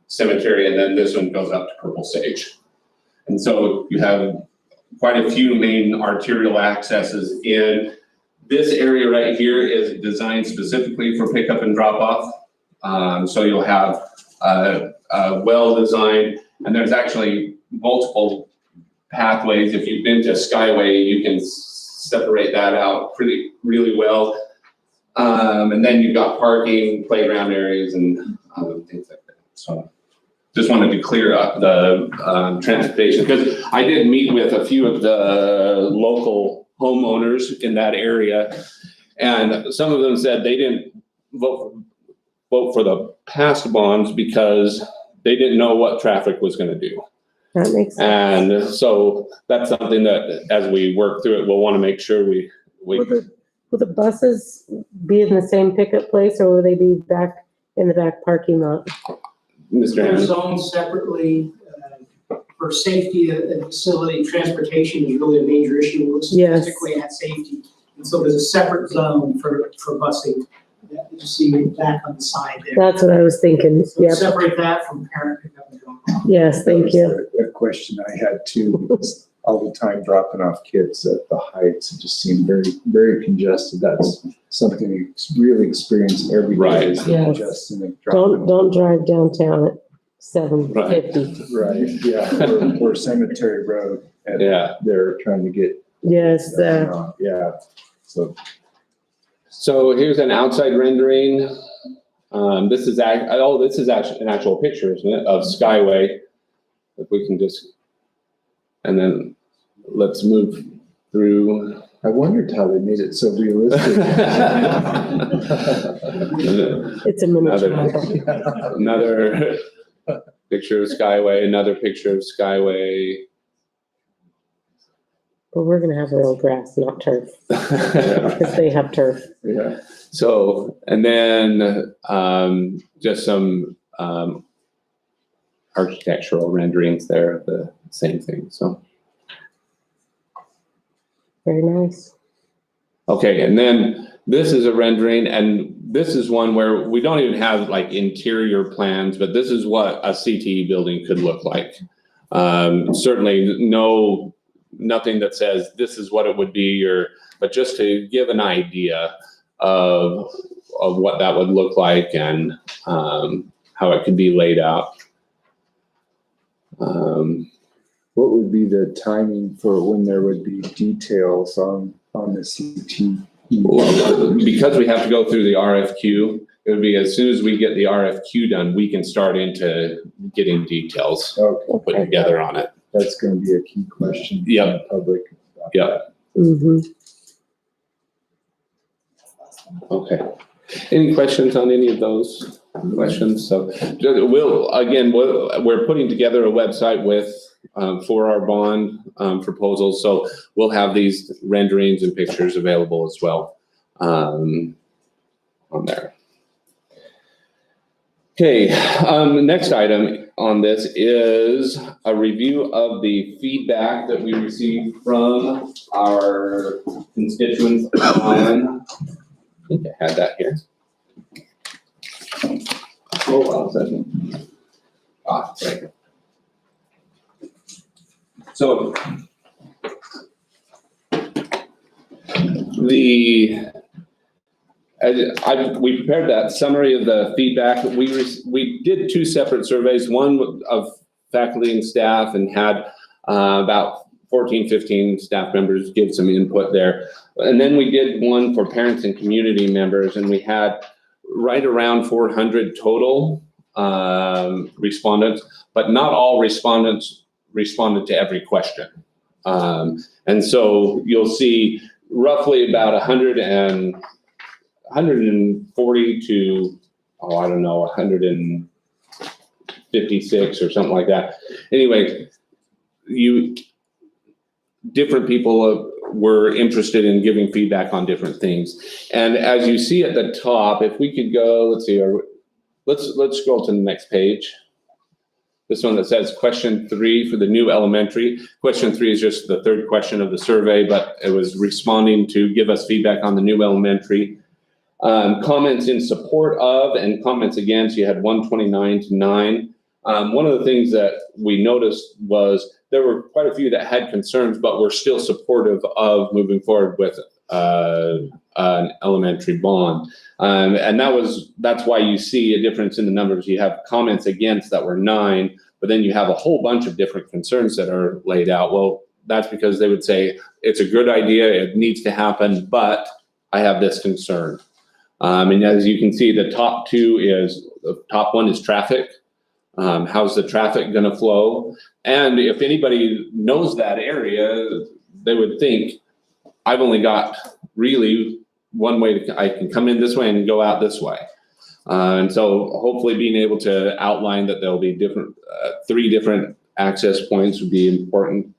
Cemetery, and then this one goes up to Purple Sage. And so you have quite a few main arterial accesses in. This area right here is designed specifically for pickup and drop off. So you'll have a well-designed, and there's actually multiple pathways. If you've been to Skyway, you can separate that out really well. And then you've got parking, playground areas, and things like that. So just wanted to clear up the transportation, because I did meet with a few of the local homeowners in that area, and some of them said they didn't vote for the past bonds because they didn't know what traffic was going to do. That makes sense. And so that's something that, as we work through it, we'll want to make sure we Will the buses be in the same pickup place, or will they be back in the back parking lot? Mr. They're Hammond. zoned separately for safety of the facility. Transportation is really a major issue. We're Yes. specifically at safety. And so there's a separate zone for busing. You see back on the side there. That's what I was thinking. So Yep. separate that from parent pickup and drop off. Yes, thank you. A question I had too, was all the time dropping off kids at the heights. It just seemed very, very congested. That's something you really experience every day. Right. is the Yes. congestion of dropping Don't drive downtown at 7:50. Right, yeah, or Cemetery Road, and Yeah. they're trying to get. Yes, Yeah, so. So here's an outside rendering. This is actually an actual picture, isn't it, of Skyway? If we can just, and then let's move through. I wondered how they made it so realistic. it's a miniature. Another picture of Skyway, another picture of Skyway. But we're gonna have real grass, not turf, because they have turf. Yeah, So, and then just some architectural renderings there of the same thing, so. Very nice. Okay, and then this is a rendering, and this is one where we don't even have like interior plans, but this is what a CTE building could look like. Certainly nothing that says this is what it would be, but just to give an idea of what that would look like and how it could be laid out. what would be the timing for when there would be details on the CT? Well, because we have to go through the RFQ, it would be as soon as we get the RFQ done, we can start into getting details Okay, put together on it. that's gonna be a key question. from Yep. the public. about Yep. that. Mm-hmm. Okay. Any questions on any of those questions? So we're putting together a website for our bond proposals. So we'll have these renderings and pictures available as well on there. Okay, next item on this is a review of the feedback that we received from our constituents on, I think I had that here. Hold on a second. Right here. So we prepared that summary of the feedback. We did two separate surveys, one of faculty and staff, and had about 14, 15 staff members give some input there. And then we did one for parents and community members, and we had right around 400 total respondents, but not all respondents responded to every question. And so you'll see roughly about 140 to I don't know, 156 or something like that. Anyway, different people were interested in giving feedback on different things. And as you see at the top, if we could go, let's see, let's scroll to the next page. This one that says question 3 for the new elementary. Question 3 is just the third question of the survey, but it was responding to give us feedback on the new elementary. Comments in support of and comments against, you had 129 to 9. One of the things that we noticed was there were quite a few that had concerns, but were still supportive of moving forward with an elementary bond. And that's why you see a difference in the numbers. You have comments against that were 9, but then you have a whole bunch of different concerns that are laid out. Well, that's because they would say, it's a good idea, it needs to happen, but I have this concern. And as you can see, the top one is traffic. How's the traffic going to flow? And if anybody knows that area, they would think, I've only got really one way I can come in this way and go out this way. And so hopefully being able to outline that there'll be 3 different access points would be important.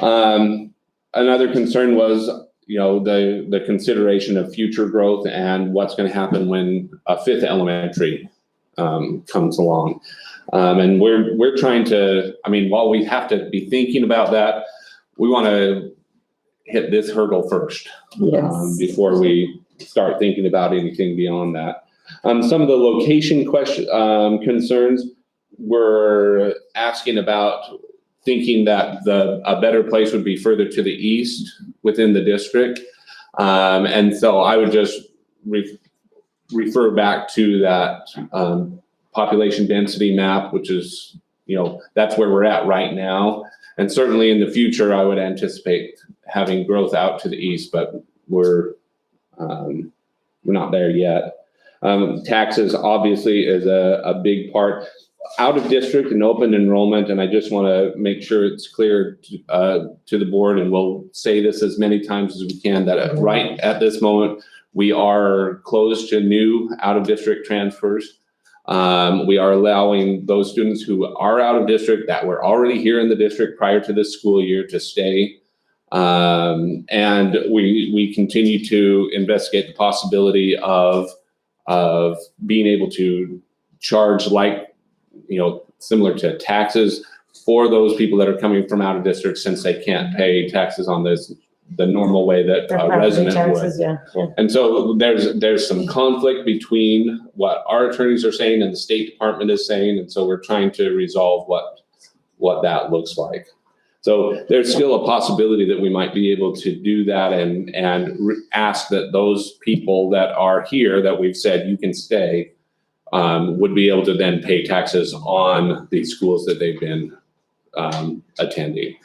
Another concern was, the consideration of future growth and what's going to happen when a 5th elementary comes along. And we're trying to, while we have to be thinking about that, we want to hit this hurdle first. Yes. Before we start thinking about anything beyond that. Some of the location concerns were asking about thinking that a better place would be further to the east within the district. And so I would just refer back to that population density map, which is, that's where we're at right now. And certainly in the future, I would anticipate having growth out to the east, but we're not there yet. Taxes obviously is a big part. Out of district and open enrollment, and I just want to make sure it's clear to the board, and we'll say this as many times as we can, that right at this moment, we are closed to new out of district transfers. We are allowing those students who are out of district that were already here in the district prior to this school year to stay. And we continue to investigate the possibility of being able to charge similar to taxes for those people that are coming from out of district, since they can't pay taxes on the normal way that a resident would. Yeah. And so there's some conflict between what our attorneys are saying and the State Department is saying. And so we're trying to resolve what that looks like. So there's still a possibility that we might be able to do that and ask that those people that are here that we've said you can stay would be able to then pay taxes on these schools that they've been attending.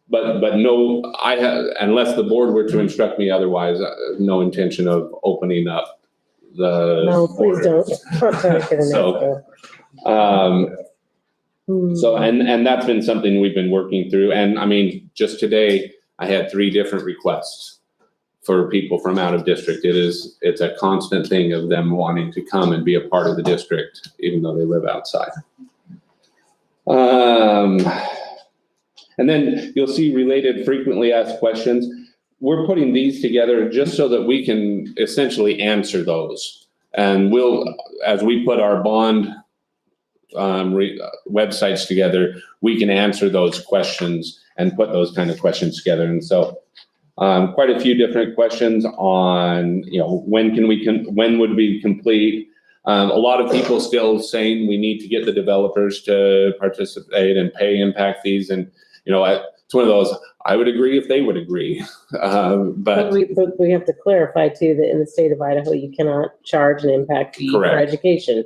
But no, unless the board were to instruct me otherwise, no intention of opening up the. No, please don't. So, and that's been something we've been working through. And just today, I had 3 different requests for people from out of district. It's a constant thing of them wanting to come and be a part of the district, even though they live outside. And then you'll see related frequently asked questions. We're putting these together just so that we can essentially answer those. And as we put our bond websites together, we can answer those questions and put those kind of questions together. And so quite a few different questions on, when would we complete? A lot of people still saying we need to get the developers to participate and pay impact fees. And, it's one of those, I would agree if they would agree. But we have to clarify too, that in the state of Idaho, you cannot charge an impact fee for Correct. Education.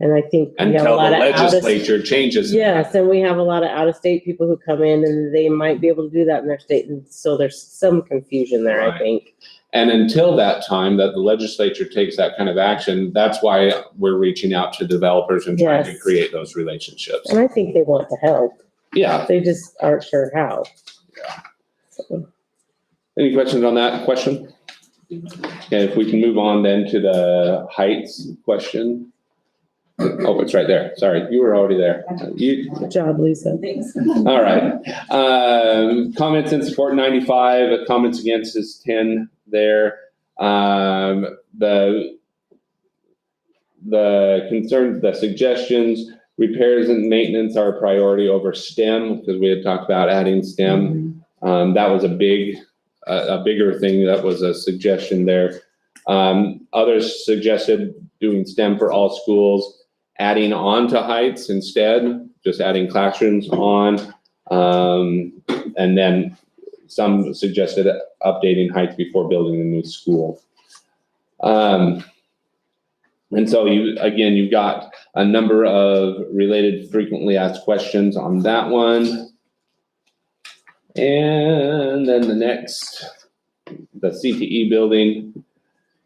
And I think we have a until the lot of legislature changes. Yes, and we have a lot of out-of-state people who come in and they might be able to do that in their state. And so there's some confusion there, Right. I think. And until that time that the legislature takes that kind of action, that's why we're reaching out to developers and trying to Yes. create those relationships. And I think they want to help. Yeah. They just aren't sure how. Any questions on that question? Okay, if we can move on then to the heights question. Oh, it's right there. Sorry, you were already there. Good job, Lisa. Thanks. All right. Comments in support 95, comments against is 10 there. The concerns, the suggestions, repairs and maintenance are a priority over STEM, because we had talked about adding STEM. That was a bigger thing. That was a suggestion there. Others suggested doing STEM for all schools, adding on to heights instead, just adding classrooms on. And then some suggested updating heights before building a new school. And so you've got a number of related frequently asked questions on that one. And then the next, the CTE building,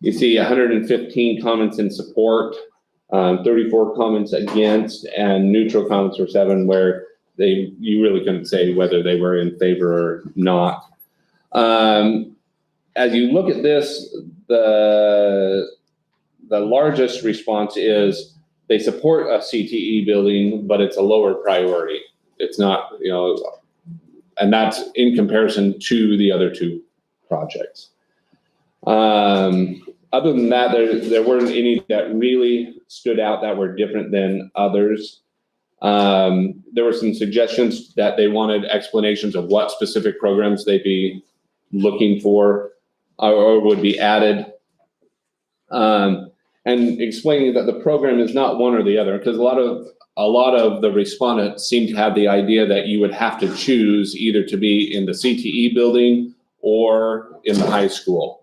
you see 115 comments in support, 34 comments against, and neutral comments were 7, where you really couldn't say whether they were in favor or not. As you look at this, the largest response is they support a CTE building, but it's a lower priority. It's not, and that's in comparison to the other 2 projects. Other than that, there weren't any that really stood out that were different than others. There were some suggestions that they wanted explanations of what specific programs they'd be looking for or would be added. And explaining that the program is not one or the other, because a lot of the respondents seem to have the idea that you would have to choose either to be in the CTE building or in the high school.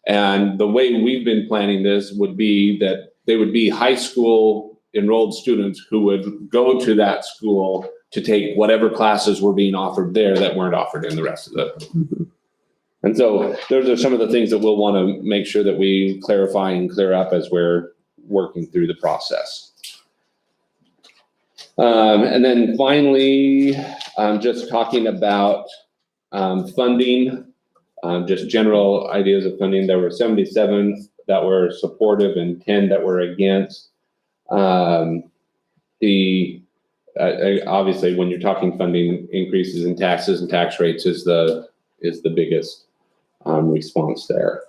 And the way we've been planning this would be that they would be high school enrolled students who would go to that school to take whatever classes were being offered there that weren't offered in the rest of the. And so those are some of the things that we'll want to make sure that we clarify and clear up as we're working through the process. And then finally, just talking about funding, just general ideas of funding. There were 77 that were supportive and 10 that were against. Obviously, when you're talking funding, increases in taxes and tax rates is the biggest response there.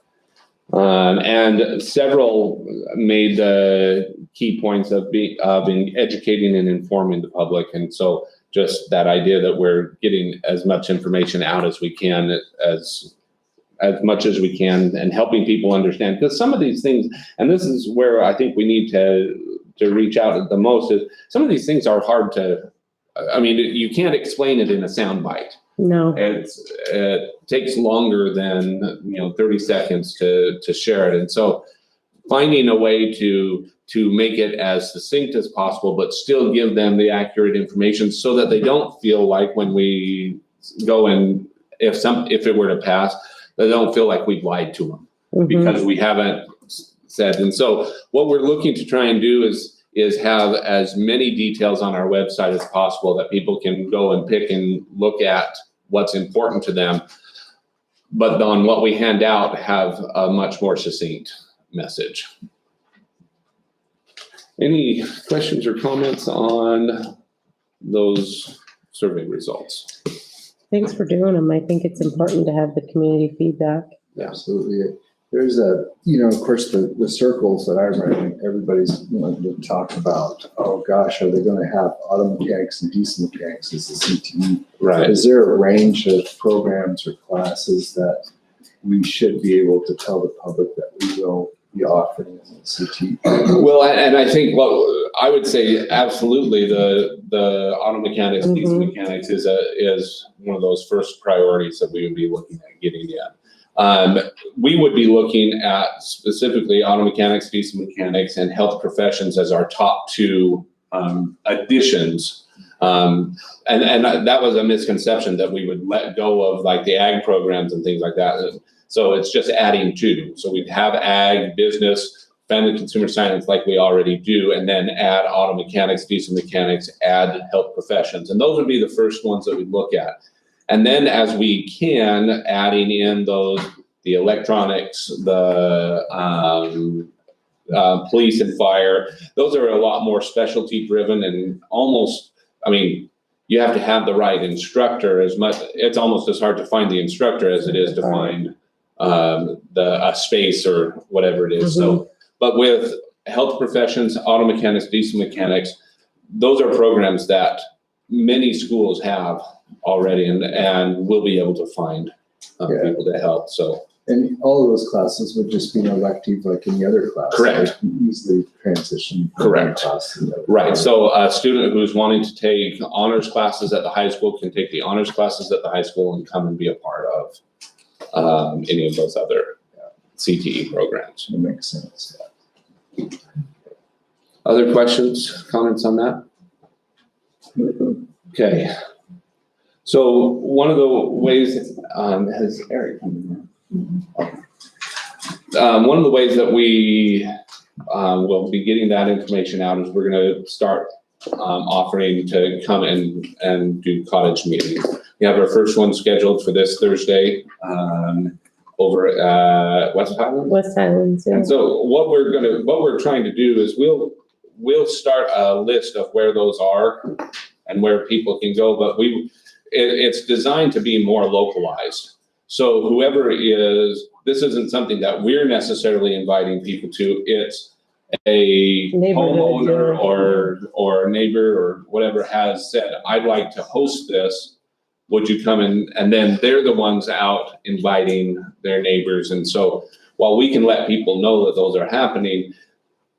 And several made the key points of educating and informing the public. And so just that idea that we're getting as much information out as we can, as much as we can, and helping people understand. Because some of these things, and this is where I think we need to reach out the most, is some of these things are hard to, you can't explain it in a soundbite. No. It takes longer than 30 seconds to share it, and so finding a way to make it as succinct as possible, but still give them the accurate information, so that they don't feel like when we go and if it were to pass, they don't feel like we've lied to them because we haven't said. And so what we're looking to try and do is have as many details on our website as possible that people can go and pick and look at what's important to them, but on what we hand out have a much more succinct message. Any questions or comments on those survey results? Thanks for doing them. I think it's important to have the community feedback. Absolutely. There's of course, the circles that I'm writing, everybody's to talk about, oh gosh, are they going to have auto mechanics and diesel mechanics as the CTE? Right. Is there a range of programs or classes that we should be able to tell the public that we will be offering in the CTE? Well, and I think what I would say, absolutely, the auto mechanics, diesel mechanics is one of those first priorities that we would be looking at getting in. We would be looking at specifically auto mechanics, diesel mechanics, and health professions as our top 2 additions. And that was a misconception that we would let go of like the ag programs and things like that. So it's just adding 2. So we'd have ag, business, family consumer science like we already do, and then add auto mechanics, diesel mechanics, add health professions. And those would be the first ones that we'd look at. And then as we can, adding in those the electronics, the police and fire. Those are a lot more specialty driven and almost, I mean, you have to have the right instructor as much. It's almost as hard to find the instructor as it is to find a space or whatever it is. So, but with health professions, auto mechanics, diesel mechanics, those are programs that many schools have already and will be able to find people to help. So. And all of those classes would just be an elective like any other class. Correct. They can easily transition. from Correct. one class to the other. Right, so a student who's wanting to take honors classes at the high school can take the honors classes at the high school and come and be a part of any of those other CTE programs. That makes sense. Other questions, comments on that? Okay. So one of the ways, has Eric come in there? One of the ways that we will be getting that information out is we're going to start offering to come and do cottage meetings. We have our first one scheduled for this Thursday over at West Highlands. West Highlands, yeah. And so what we're trying to do is we'll start a list of where those are and where people can go, but it's designed to be more localized. So whoever this isn't something that we're necessarily inviting people to. It's a homeowner or neighbor or whatever has said, I'd like to host this. Would you come in? And then they're the ones out inviting their neighbors. And so while we can let people know that those are happening,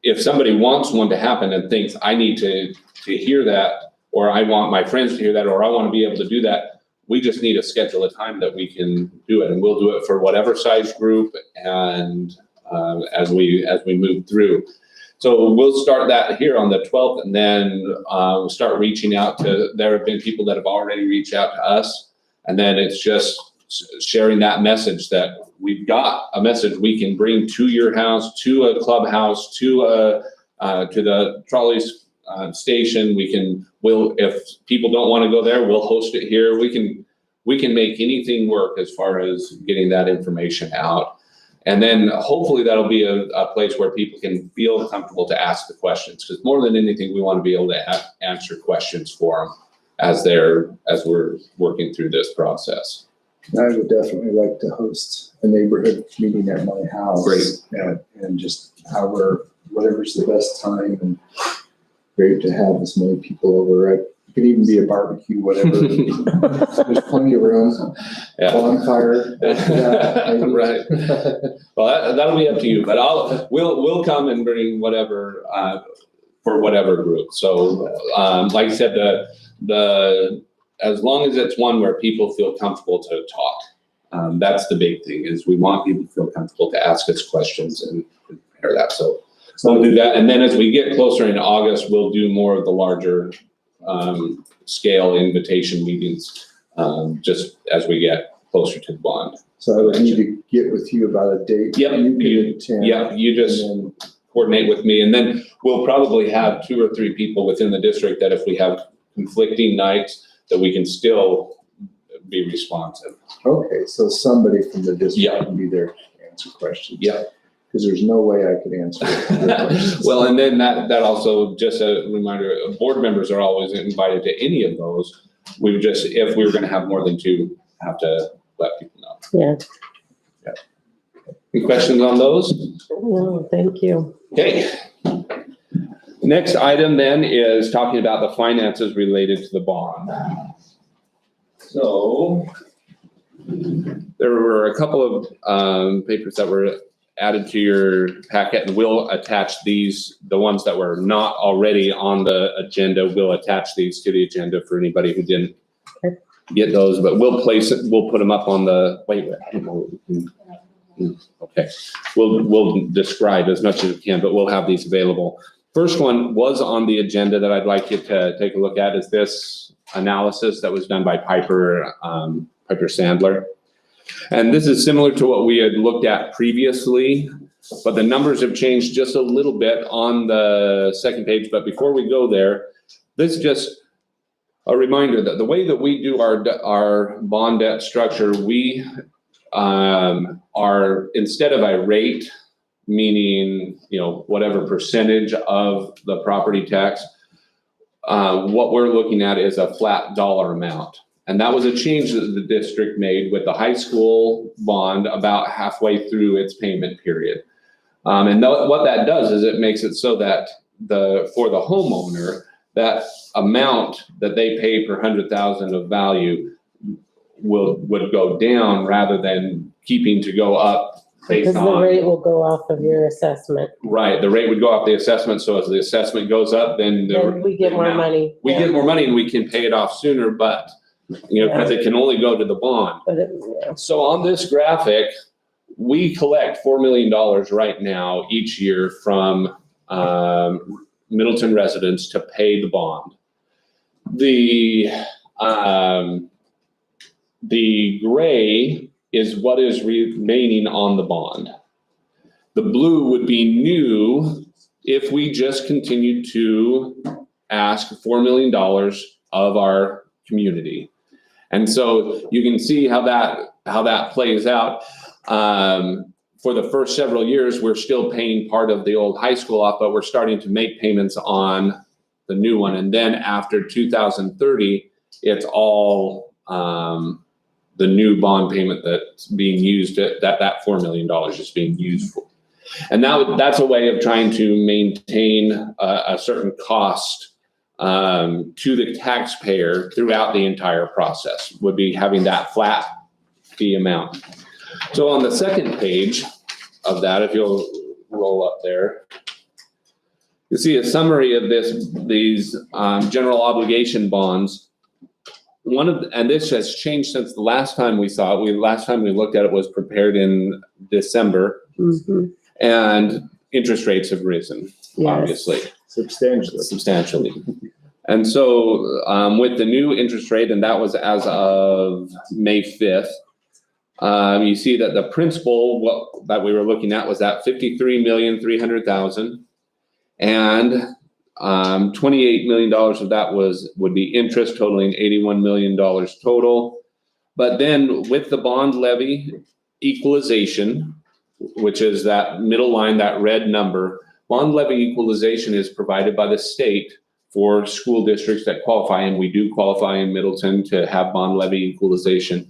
if somebody wants one to happen and thinks I need to hear that, or I want my friends to hear that, or I want to be able to do that, we just need to schedule a time that we can do it, and we'll do it for whatever size group and as we move through. So we'll start that here on the 12th, and then we'll start reaching out to, there have been people that have already reached out to us, and then it's just sharing that message that we've got a message we can bring to your house, to a clubhouse, to the trolleys station. If people don't want to go there, we'll host it here. We can make anything work as far as getting that information out. And then hopefully that'll be a place where people can feel comfortable to ask the questions, because more than anything, we want to be able to answer questions for them as we're working through this process. I would definitely like to host a neighborhood meeting at my house. Great. And just whatever's the best time, and great to have as many people over. It could even be a barbecue, whatever. There's plenty of room. Yeah. Bonfire. Right. Well, that'll be up to you, but we'll come and bring whatever for whatever group. So like I said, as long as it's one where people feel comfortable to talk, that's the big thing, is we want people to feel comfortable to ask us questions and prepare that. So we'll do that. And then as we get closer in August, we'll do more of the larger scale invitation meetings, just as we get closer to the bond. So I would need to get with you about a date. Yep. You can attend. Yeah, you just coordinate with me, and then we'll probably have 2 or 3 people within the district that if we have conflicting nights, that we can still be responsive. Okay, so somebody from the district Yeah. can be there to answer questions. Yeah. Because there's no way I could answer your questions. Well, and then that also, just a reminder, board members are always invited to any of those. We would just, if we were gonna have more than 2, have to let people know. Yeah. Any questions on those? No, thank you. Okay. Next item then is talking about the finances related to the bond. So there were a couple of papers that were added to your packet, and we'll attach these, the ones that were not already on the agenda, we'll attach these to the agenda for anybody who didn't get those, but we'll put them up on the, okay. We'll describe as much as we can, but we'll have these available. First one was on the agenda that I'd like you to take a look at is this analysis that was done by Piper Sandler. And this is similar to what we had looked at previously, but the numbers have changed just a little bit on the second page. But before we go there, this is just a reminder that the way that we do our bond debt structure, we are, instead of a rate, meaning, whatever percentage of the property tax, what we're looking at is a flat dollar amount. And that was a change that the district made with the high school bond about halfway through its payment period. What that does is it makes it so that for the homeowner, that amount that they pay per 100,000 of value would go down rather than keeping to go up based Because the on. rate will go off of your assessment. Right, the rate would go off the assessment, so as the assessment goes up, then Then we get more money. we get more money and we can pay it off sooner, but, because it can only go to the bond. But So on this graphic, we collect $4 million right now each year from Middleton residents to pay the bond. The gray is what is remaining on the bond. The blue would be new if we just continued to ask $4 million of our community. And so you can see how that plays out. For the first several years, we're still paying part of the old high school off, but we're starting to make payments on the new one. And then after 2030, it's all the new bond payment that's being used, that $4 million is being used for. And now that's a way of trying to maintain a certain cost to the taxpayer throughout the entire process, would be having that flat fee amount. So on the second page of that, if you'll roll up there, you see a summary of these general obligation bonds. And this has changed since the last time we saw it. Last time we looked at it was prepared in December, and interest rates have risen, obviously. Substantially. And so with the new interest rate, and that was as of May 5th, you see that the principal that we were looking at was at $53,300,000, and $28 million of that would be interest, totaling $81 million total. But then with the bond levy equalization, which is that middle line, that red number, bond levy equalization is provided by the state for school districts that qualify, and we do qualify in Middleton to have bond levy equalization.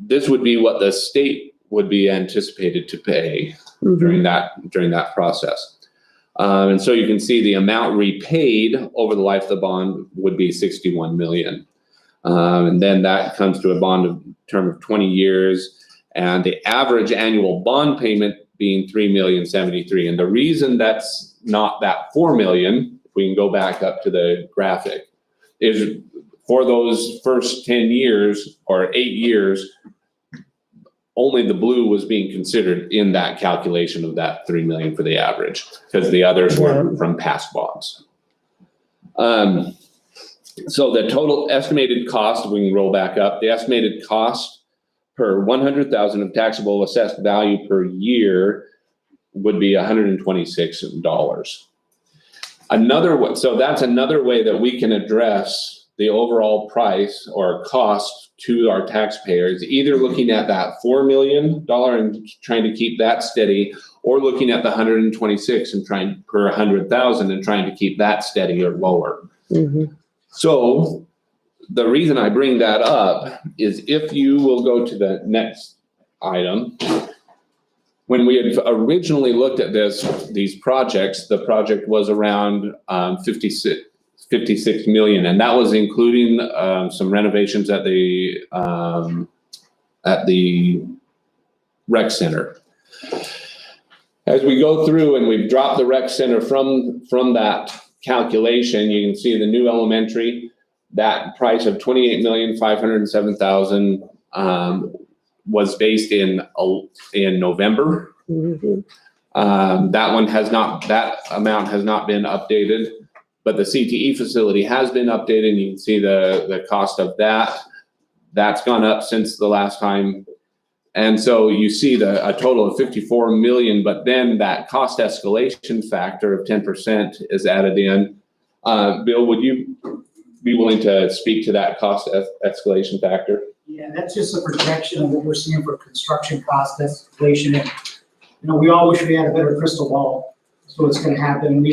This would be what the state would be anticipated to pay during that process. And so you can see the amount repaid over the life of the bond would be $61 million. And then that comes to a bond term of 20 years, and the average annual bond payment being $3,073,000. And the reason that's not that $4 million, if we can go back up to the graphic, is for those first 10 years or 8 years, only the blue was being considered in that calculation of that $3 million for the average, because the others were from past bonds. So the total estimated cost, we can roll back up, the estimated cost per 100,000 of taxable assessed value per year would be $126. So that's another way that we can address the overall price or cost to our taxpayers, either looking at that $4 million and trying to keep that steady, or looking at the 126 and trying per 100,000 and trying to keep that steady or lower. So the reason I bring that up is, if you will go to the next item, when we had originally looked at these projects, the project was around 56 million, and that was including some renovations at the rec center. As we go through and we've dropped the rec center from that calculation, you can see the new elementary, that price of $28,507,000 was based in November. That amount has not been updated, but the CTE facility has been updated. You can see the cost of that. That's gone up since the last time. And so you see a total of 54 million, but then that cost escalation factor of 10% is added in. Bill, would you be willing to speak to that cost escalation factor? Yeah, that's just a projection of what we're seeing for construction cost escalation. And, we all wish we had a better crystal ball. That's what's gonna happen.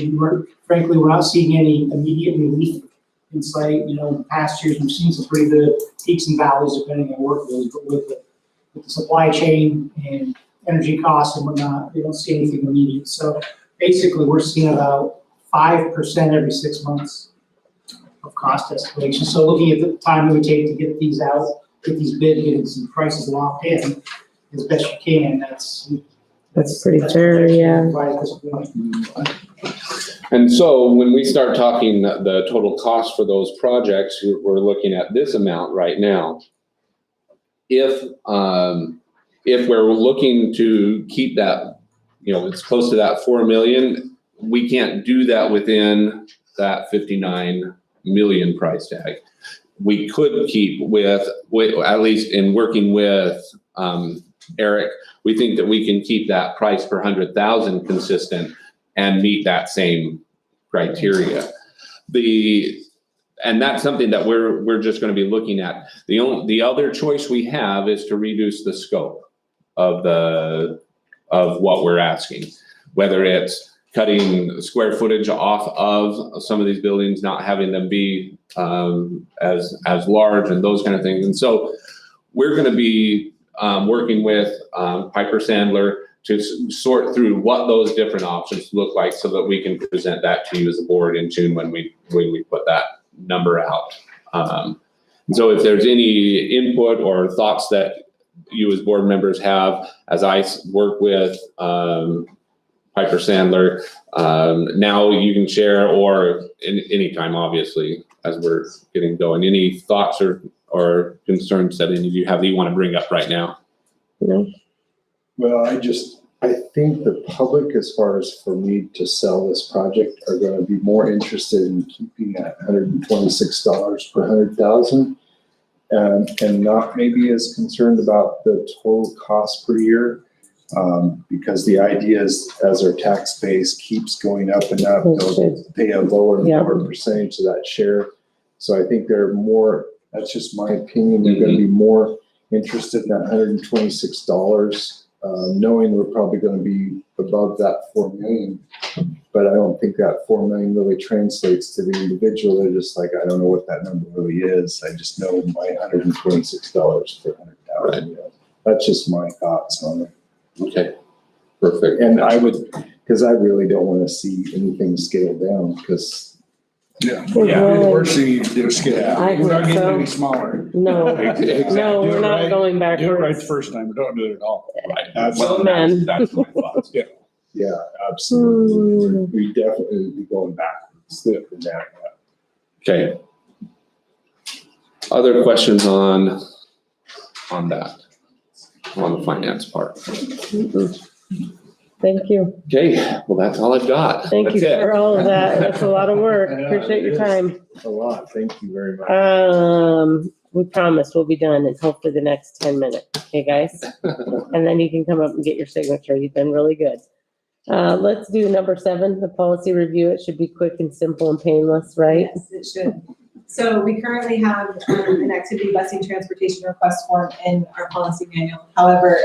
Frankly, we're not seeing any immediate relief in sight. In past years, we've seen some pretty good peaks and valleys depending on workloads, but with the supply chain and energy costs and whatnot, we don't see anything immediate. So basically, we're seeing about 5% every 6 months of cost escalation. So looking at the time it would take to get these out, get these bid, get some prices locked in as best you can, That's pretty fair, yeah. right at this point. And so when we start talking the total cost for those projects, we're looking at this amount right now. If we're looking to keep that, it's close to that 4 million, we can't do that within that 59 million price tag. We could keep with at least in working with Eric, we think that we can keep that price per 100,000 consistent and meet that same criteria. And that's something that we're just going to be looking at. The other choice we have is to reduce the scope of what we're asking, whether it's cutting square footage off of some of these buildings, not having them be as large and those kind of things. And so we're going to be working with Piper Sandler to sort through what those different options look like so that we can present that to you as a board in June when we put that number out. And so if there's any input or thoughts that you as board members have, as I work with Piper Sandler, now you can share, or any time, obviously, as we're getting going, any thoughts or concerns that any of you have that you want to bring up right now? No. Well, I think the public, as far as for me to sell this project, are going to be more interested in keeping that $126 per 100,000, and not maybe as concerned about the total cost per year, because the idea is as our tax base keeps going up and up, they'll pay a lower and lower percentage of that share. So I think they're more, that's just my opinion, they're going to be more interested in that $126, knowing we're probably going to be above that 4 million. But I don't think that 4 million really translates to the individual. They're just like, I don't know what that number really is. I just know my $126 for 100,000. That's just my thoughts on it. Okay, perfect. And because I really don't want to see anything scaled down, because We're seeing it scale. I We're not think getting so. any smaller. No, Exactly. no, we're not going Do it right the backwards. first time, don't do it at all. Right. Absolutely. Amen. That's my thoughts. Yeah, absolutely. We definitely would be going backwards in that. Okay. Other questions on that, on the finance part? Thank you. Okay, well, that's all I've got. Thank you That's it. for all of that. That's a lot of work. Yeah, Appreciate it your is. time. A lot. Thank you very much. We promise we'll be done in hopefully the next 10 minutes. Okay, guys? And then you can come up and get your signature. You've been really good. Let's do number 7, the policy review. It should be quick and simple and painless, right? Yes, it should. So we currently have an activity busing transportation request form in our policy manual. However,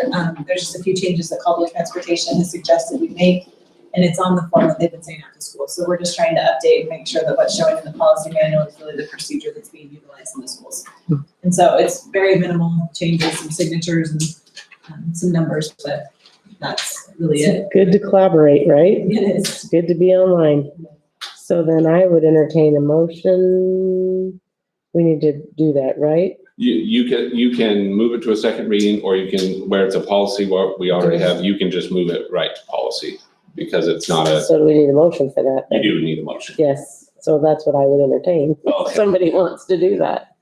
there's just a few changes that Caldwell Transportation has suggested we make, and it's on the form that they've been saying after school. So we're just trying to update and make sure that what's showing in the policy manual is really the procedure that's being utilized in the schools. And so it's very minimal changes, some signatures and some numbers, but that's really it. It's good to collaborate, right? It is. It's good to be online. So then I would entertain a motion. We need to do that, right? You can move it to a second reading, or you can, where it's a policy, what we already have, you can just move it right to policy, because it's not So do we need a motion for that? you then? do need a motion. Yes, so that's what I would entertain. Okay. Somebody wants to do that.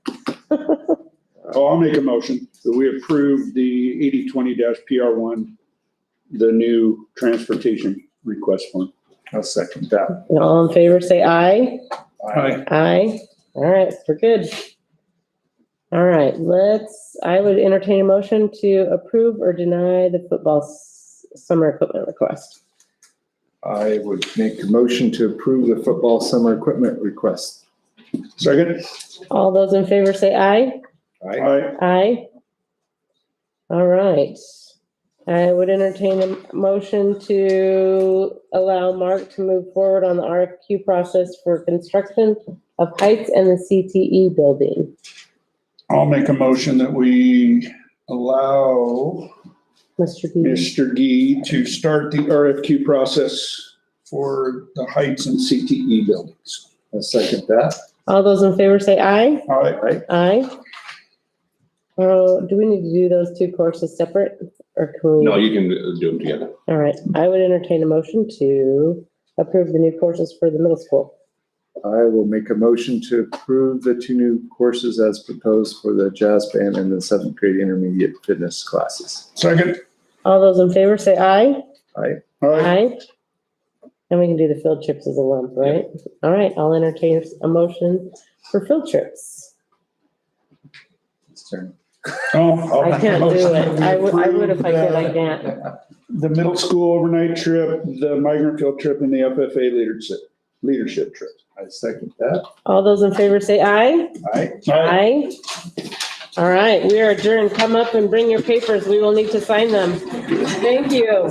Oh, I'll make a motion that we approve the 8020-PR1, the new transportation request form. I'll second that. And all in favor, say aye. Aye. Aye. All right, we're good. All right, I would entertain a motion to approve or deny the football summer equipment request. I would make a motion to approve the football summer equipment request. Second? All those in favor say aye. Aye. Aye. All right. I would entertain a motion to allow Mark to move forward on the RFQ process for construction of Heights and the CTE building. I'll make a motion that we allow Mr. Gee. Mr. Gee to start the RFQ process for the Heights and CTE buildings. I second that. All those in favor say aye. Aye. Aye. Do we need to do those two courses separate or can we? No, you can do them together. All right. I would entertain a motion to approve the new courses for the middle school. I will make a motion to approve the 2 new courses as proposed for the jazz band and the 7th grade intermediate fitness classes. Second. All those in favor say aye. Aye. Aye. And we can do the field trips as a lump, right? All right, I'll entertain a motion for field trips. It's turn. I can't do it. I would if I could, I can't. The middle school overnight trip, the migrant field trip, and the FFA leadership trip. I second that. All those in favor say aye. Aye. Aye. All right, we are adjourned. Come up and bring your papers. We will need to sign them. Thank you.